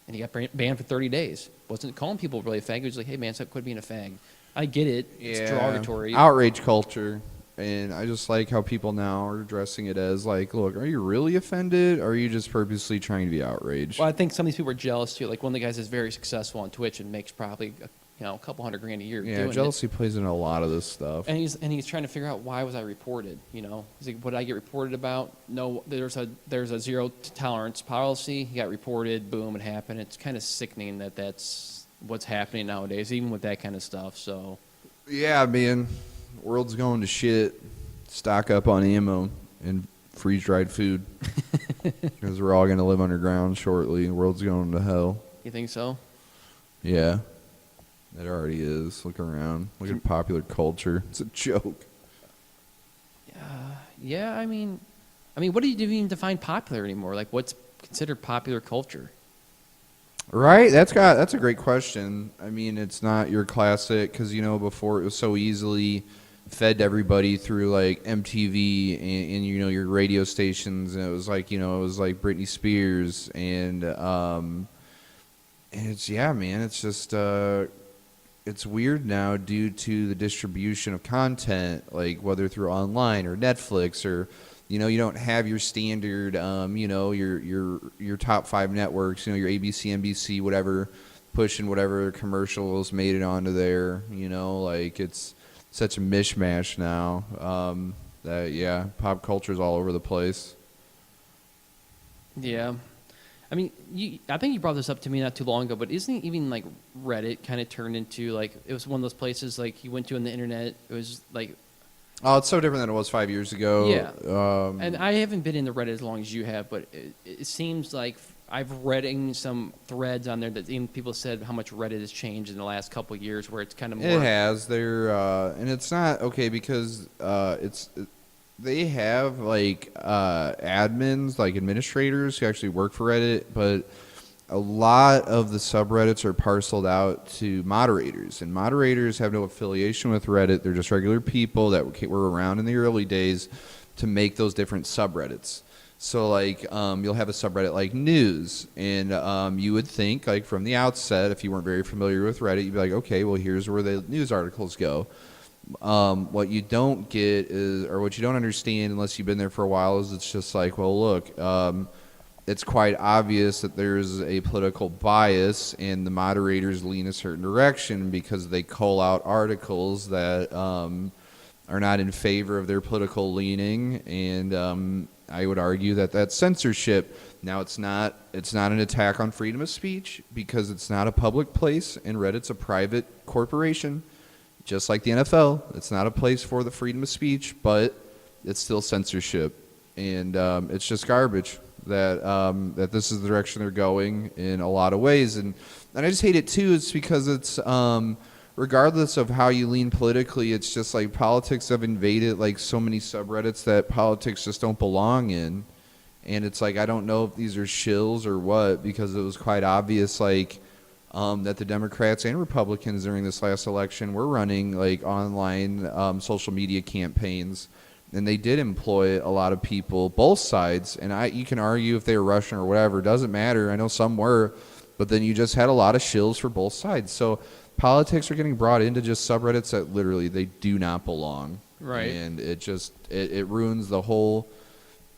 [SPEAKER 1] and he got banned for 30 days. Wasn't calling people really a fag. He was like, hey man, stop quit being a fag. I get it. It's derogatory.
[SPEAKER 2] Outrage culture. And I just like how people now are addressing it as like, look, are you really offended? Or are you just purposely trying to be outraged?
[SPEAKER 1] Well, I think some of these people are jealous too. Like one of the guys is very successful on Twitch and makes probably a couple $100,000 a year.
[SPEAKER 2] Yeah,
[SPEAKER 1] doing
[SPEAKER 2] jealousy
[SPEAKER 1] it.
[SPEAKER 2] plays in a lot of this stuff.
[SPEAKER 1] And he's trying to figure out why was I reported. You know, he's like, what did I get reported about? No, there's a zero tolerance policy. He got reported. Boom, it happened. It's kind of sickening that that's what's happening nowadays, even with that kind of stuff. So.
[SPEAKER 2] Yeah, man, world's going to shit. Stock up on ammo and freeze-dried food because we're all going to live underground shortly. The world's going to hell.
[SPEAKER 1] You think so?
[SPEAKER 2] Yeah, it already is. Look around. Look at popular culture. It's a joke.
[SPEAKER 1] Yeah. I mean, what do you even define popular anymore? Like, what's considered popular culture?
[SPEAKER 2] Right, that's a great question. I mean, it's not your classic because before it was so easily fed to everybody through like MTV and your radio stations, and it was like Britney Spears and it's man, it's just it's weird now due to the distribution of content, like whether through online or Netflix or you don't have your standard your top 5 networks, your ABC, NBC, whatever, pushing whatever commercials made it onto there, like it's such a mishmash now that pop culture is all over the place.
[SPEAKER 1] Yeah, I mean, I think you brought this up to me not too long ago, but isn't it even like Reddit kind of turned into like it was one of those places like you went to on the internet? It was like,
[SPEAKER 2] oh, it's so different than it was 5 years ago.
[SPEAKER 1] Yeah, and I haven't been in the Reddit as long as you have, but it seems like I've read in some threads on there that even people said how much Reddit has changed in the last couple of years, where it's kind of more.
[SPEAKER 2] It has. And it's not okay because they have like admins, like administrators who actually work for Reddit, but a lot of the subreddits are parceled out to moderators, and moderators have no affiliation with Reddit. They're just regular people that were around in the early days to make those different subreddits. So like you'll have a subreddit like news, and you would think like from the outset, if you weren't very familiar with Reddit, you'd be like, okay, well here's where the news articles go. What you don't get is, or what you don't understand unless you've been there for a while, is it's just like, well look, it's quite obvious that there's a political bias and the moderators lean a certain direction because they call out articles that are not in favor of their political leaning, and I would argue that that's censorship. Now, it's not an attack on freedom of speech because it's not a public place, and Reddit's a private corporation, just like the NFL. It's not a place for the freedom of speech, but it's still censorship, and it's just garbage that this is the direction they're going in a lot of ways, and I just hate it too. It's because it's regardless of how you lean politically, it's just like politics have invaded like so many subreddits that politics just don't belong in. And it's like, I don't know if these are shills or what, because it was quite obvious like that the Democrats and Republicans during this last election were running like online social media campaigns, and they did employ a lot of people, both sides. And you can argue if they were Russian or whatever, it doesn't matter. I know some were, but then you just had a lot of shills for both sides. So politics are getting brought into just subreddits that literally they do not belong.
[SPEAKER 1] Right.
[SPEAKER 2] And it just it ruins the whole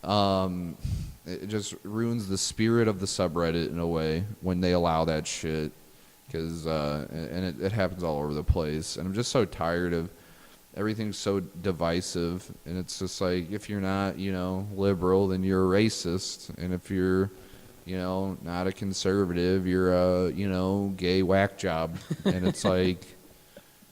[SPEAKER 2] it just ruins the spirit of the subreddit in a way when they allow that shit, because and it happens all over the place, and I'm just so tired of everything's so divisive. And it's just like, if you're not liberal, then you're a racist, and if you're not a conservative, you're a gay whack job. And it's like,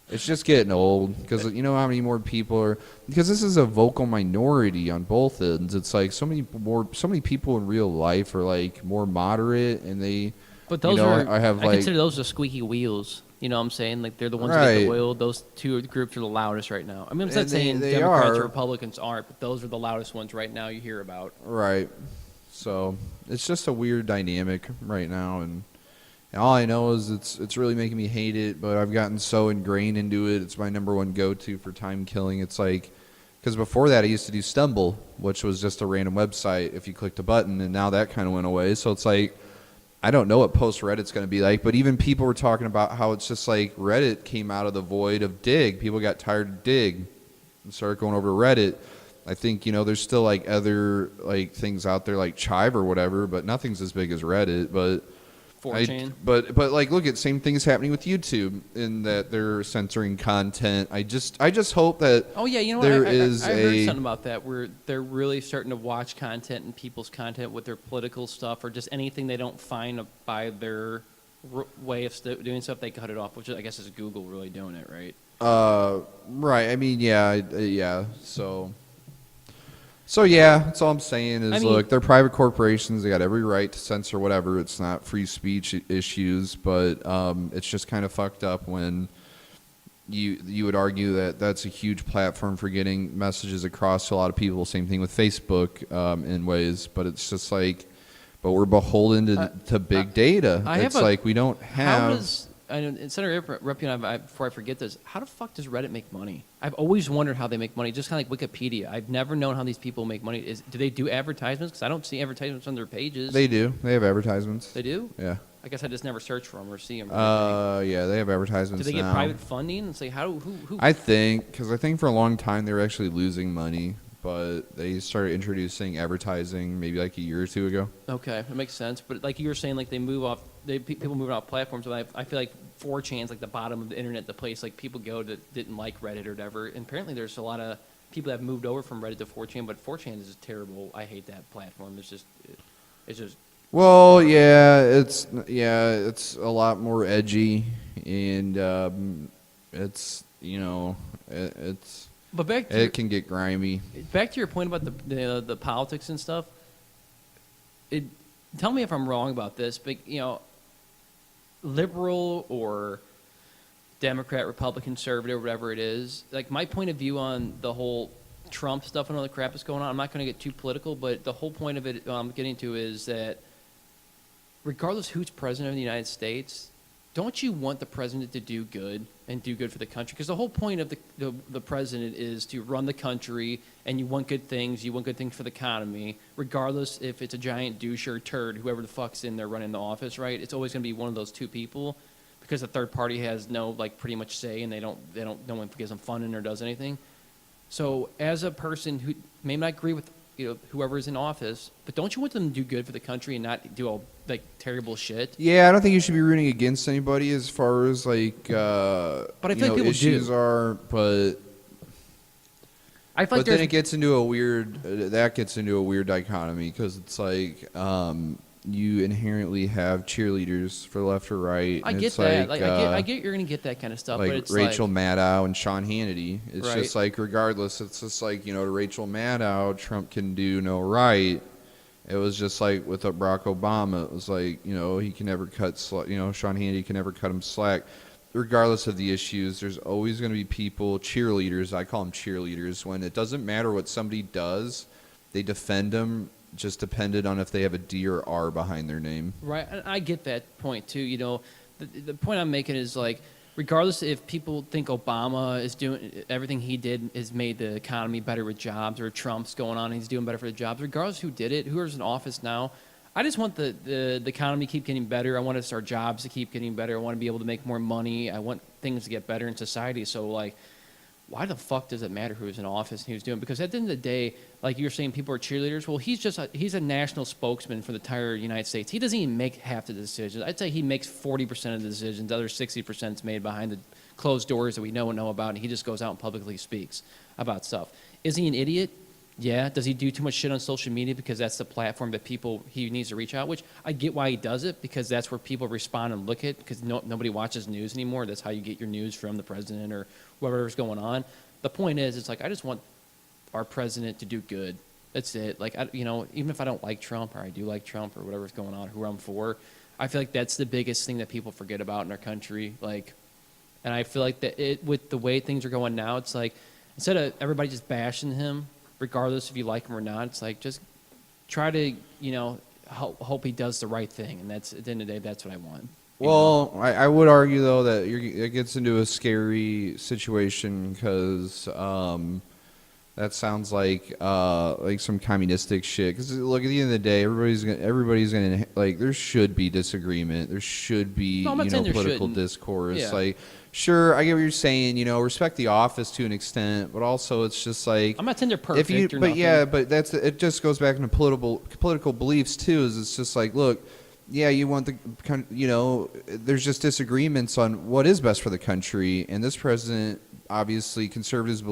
[SPEAKER 2] it's just getting old, because how many more people are, because this is a vocal minority on both ends. It's like so many people in real life are like more moderate, and they,
[SPEAKER 1] but those
[SPEAKER 2] I
[SPEAKER 1] consider those the squeaky wheels. You know what I'm saying? Like, they're the ones that get the oil. Those two groups are the loudest right now. I mean, I'm not saying
[SPEAKER 2] they
[SPEAKER 1] Democrats
[SPEAKER 2] are.
[SPEAKER 1] or Republicans aren't, but those are the loudest ones right now you hear about.
[SPEAKER 2] Right. So it's just a weird dynamic right now, and all I know is it's really making me hate it. But I've gotten so ingrained into it. It's my number one go-to for time killing. It's like, because before that I used to do Stumble, which was just a random website if you clicked a button, and now that kind of went away. So it's like, I don't know what post Reddit's going to be like, but even people were talking about how it's just like Reddit came out of the void of Dig. People got tired of Dig and started going over to Reddit. I think, there's still like other like things out there like Chive or whatever, but nothing's as big as Reddit. But
[SPEAKER 1] 4chan.
[SPEAKER 2] But like, look, at same thing is happening with YouTube in that they're censoring content. I just hope that
[SPEAKER 1] Oh yeah, you know
[SPEAKER 2] there
[SPEAKER 1] what? I
[SPEAKER 2] is
[SPEAKER 1] heard something about that, where they're really starting to watch content and people's content with their political stuff, or just anything they don't find by their way of doing stuff. They cut it off, which I guess is Google really doing it, right?
[SPEAKER 2] Right. I mean, yeah. So yeah, that's all I'm saying is, look, they're private corporations. They got every right to censor whatever. It's not free speech issues, but it's just kind of fucked up when you would argue that that's a huge platform for getting messages across to a lot of people. Same thing with Facebook in ways, but it's just like, but we're beholden to big data. It's like we don't have.
[SPEAKER 1] Senator Repion, before I forget this, how the fuck does Reddit make money? I've always wondered how they make money, just kind of like Wikipedia. I've never known how these people make money. Do they do advertisements? Because I don't see advertisements on their pages.
[SPEAKER 2] They do. They have advertisements.
[SPEAKER 1] They do?
[SPEAKER 2] Yeah.
[SPEAKER 1] I guess I just never search for them or see them.
[SPEAKER 2] Yeah, they have advertisements.
[SPEAKER 1] Do they get
[SPEAKER 2] now.
[SPEAKER 1] private funding? And say who?
[SPEAKER 2] I think for a long time they were actually losing money, but they started introducing advertising maybe like a year or two ago.
[SPEAKER 1] Okay, that makes sense. But like you were saying, like people moving off platforms. And I feel like 4chan's like the bottom of the internet, the place like people go that didn't like Reddit or whatever. And apparently there's a lot of people that have moved over from Reddit to 4chan, but 4chan is just terrible. I hate that platform. It's just.
[SPEAKER 2] Well, it's a lot more edgy, and it's
[SPEAKER 1] But
[SPEAKER 2] it can get grimy.
[SPEAKER 1] Back to your point about the politics and stuff. Tell me if I'm wrong about this, but liberal or Democrat, Republican, conservative, whatever it is, like my point of view on the whole Trump stuff and all the crap that's going on, I'm not going to get too political, but the whole point of it I'm getting to is that regardless who's president of the United States, don't you want the president to do good and do good for the country? Because the whole point of the president is to run the country, and you want good things. You want good things for the economy, regardless if it's a giant douche or turd, whoever the fuck's in there running the office, right? It's always going to be one of those two people, because the third party has no pretty much say, and no one gives them funding or does anything. So as a person who may not agree with whoever is in office, but don't you want them to do good for the country and not do all terrible shit?
[SPEAKER 2] Yeah, I don't think you should be rooting against anybody as far as but
[SPEAKER 1] I feel like people
[SPEAKER 2] issues
[SPEAKER 1] do.
[SPEAKER 2] are, but
[SPEAKER 1] I feel
[SPEAKER 2] But
[SPEAKER 1] like
[SPEAKER 2] then
[SPEAKER 1] there's
[SPEAKER 2] it gets into a weird dichotomy because it's like you inherently have cheerleaders for left or right.
[SPEAKER 1] I
[SPEAKER 2] and
[SPEAKER 1] get
[SPEAKER 2] it's
[SPEAKER 1] that.
[SPEAKER 2] like,
[SPEAKER 1] I get you're gonna get that kind of stuff, but
[SPEAKER 2] like
[SPEAKER 1] it's
[SPEAKER 2] Rachel
[SPEAKER 1] like,
[SPEAKER 2] Maddow and Sean Hannity. It's
[SPEAKER 1] Right.
[SPEAKER 2] just like regardless, it's just like to Rachel Maddow, Trump can do no right. It was just like with Barack Obama. It was like he can never cut Sean Hannity can never cut him slack. Regardless of the issues, there's always going to be people, cheerleaders. I call them cheerleaders. When it doesn't matter what somebody does, they defend them. Just dependent on if they have a D or R behind their name.
[SPEAKER 1] right. And I get that point too. The point I'm making is like, regardless if people think Obama is doing everything he did has made the economy better with jobs, or Trump's going on and he's doing better for the jobs. Regardless who did it, who's in office now, I just want the economy to keep getting better. I want us our jobs to keep getting better. I want to be able to make more money. I want things to get better in society. So like, why the fuck does it matter who's in office and who's doing? Because at the end of the day, like you're saying, people are cheerleaders. Well, he's a national spokesman for the entire United States. He doesn't even make half the decisions. I'd say he makes 40% of the decisions. The other 60% is made behind the closed doors that we know about, and he just goes out and publicly speaks about stuff. Is he an idiot? Yeah. Does he do too much shit on social media because that's the platform that he needs to reach out? Which I get why he does it, because that's where people respond and look at, because nobody watches news anymore. That's how you get your news from the president or whatever's going on. The point is, it's like, I just want our president to do good. That's it. Like, even if I don't like Trump, or I do like Trump, or whatever's going on, who I'm for, I feel like that's the biggest thing that people forget about in our country. Like, and I feel like that with the way things are going now, it's like, instead of everybody just bashing him, regardless if you like him or not, it's like, just try to, hope he does the right thing. And that's, at the end of the day, that's what I want.
[SPEAKER 2] Well, I would argue though that it gets into a scary situation because that sounds like some communistic shit. Because look, at the end of the day, everybody's gonna like, there should be disagreement. There should be
[SPEAKER 1] No, I'm not saying there
[SPEAKER 2] political
[SPEAKER 1] shouldn't.
[SPEAKER 2] discourse.
[SPEAKER 1] Yeah.
[SPEAKER 2] Like, sure, I get what you're saying. Respect the office to an extent, but also it's just like,
[SPEAKER 1] I'm not saying they're perfect or
[SPEAKER 2] but
[SPEAKER 1] nothing.
[SPEAKER 2] yeah, but it just goes back into political beliefs too. Is it's just like, look. Yeah, you want there's just disagreements on what is best for the country, and this president, obviously, conservatives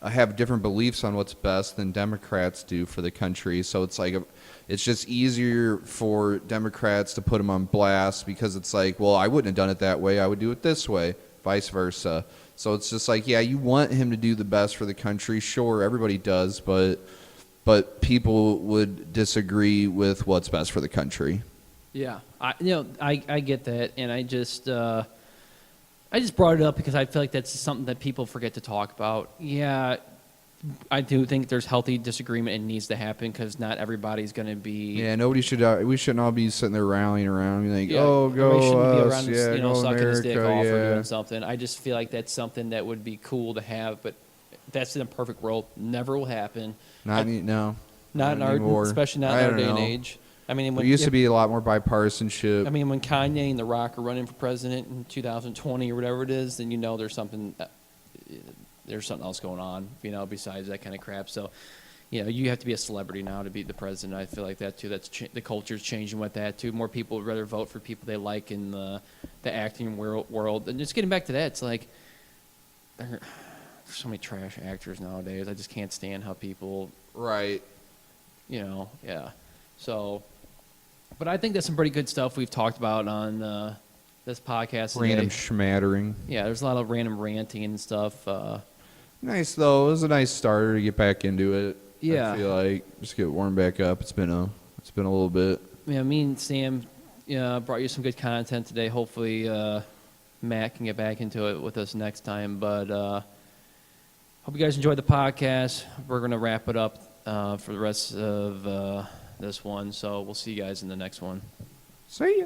[SPEAKER 2] have different beliefs on what's best than Democrats do for the country. So it's like it's just easier for Democrats to put him on blast because it's like, well, I wouldn't have done it that way. I would do it this way, vice versa. So it's just like, yeah, you want him to do the best for the country. Sure, everybody does, but people would disagree with what's best for the country.
[SPEAKER 1] Yeah, I get that, and I just brought it up because I feel like that's something that people forget to talk about. Yeah, I do think there's healthy disagreement and needs to happen because not everybody's going to be.
[SPEAKER 2] Yeah, nobody should. We shouldn't all be sitting there rallying around, like,
[SPEAKER 1] Yeah,
[SPEAKER 2] "Oh,
[SPEAKER 1] everybody
[SPEAKER 2] go
[SPEAKER 1] shouldn't be
[SPEAKER 2] us!"
[SPEAKER 1] around,
[SPEAKER 2] Go
[SPEAKER 1] sucking his dick
[SPEAKER 2] America!
[SPEAKER 1] off or
[SPEAKER 2] Yeah.
[SPEAKER 1] doing something. I just feel like that's something that would be cool to have, but that's in a perfect world. Never will happen.
[SPEAKER 2] Not
[SPEAKER 1] Not in our,
[SPEAKER 2] anymore.
[SPEAKER 1] especially not
[SPEAKER 2] I
[SPEAKER 1] in our
[SPEAKER 2] don't
[SPEAKER 1] day and
[SPEAKER 2] know.
[SPEAKER 1] age. I mean,
[SPEAKER 2] There used to be a lot more bipartisanship.
[SPEAKER 1] I mean, when Kanye and The Rock are running for president in 2020 or whatever it is, then there's something else going on, besides that kind of crap. So, you have to be a celebrity now to be the president. I feel like that too. The culture's changing with that too. More people would rather vote for people they like in the acting world. And just getting back to that, it's like there's so many trash actors nowadays. I just can't stand how people,
[SPEAKER 2] Right.
[SPEAKER 1] yeah. So, but I think that's some pretty good stuff we've talked about on this podcast.
[SPEAKER 2] Random
[SPEAKER 1] today.
[SPEAKER 2] schmattering.
[SPEAKER 1] Yeah, there's a lot of random ranting and stuff.
[SPEAKER 2] Nice though. It was a nice starter to get back into it.
[SPEAKER 1] Yeah.
[SPEAKER 2] I feel like just get warmed back up. It's been a little bit.
[SPEAKER 1] Yeah, me and Sam brought you some good content today. Hopefully, Matt can get back into it with us next time. But hope you guys enjoyed the podcast. We're going to wrap it up for the rest of this one. So we'll see you guys in the next one.
[SPEAKER 2] See ya.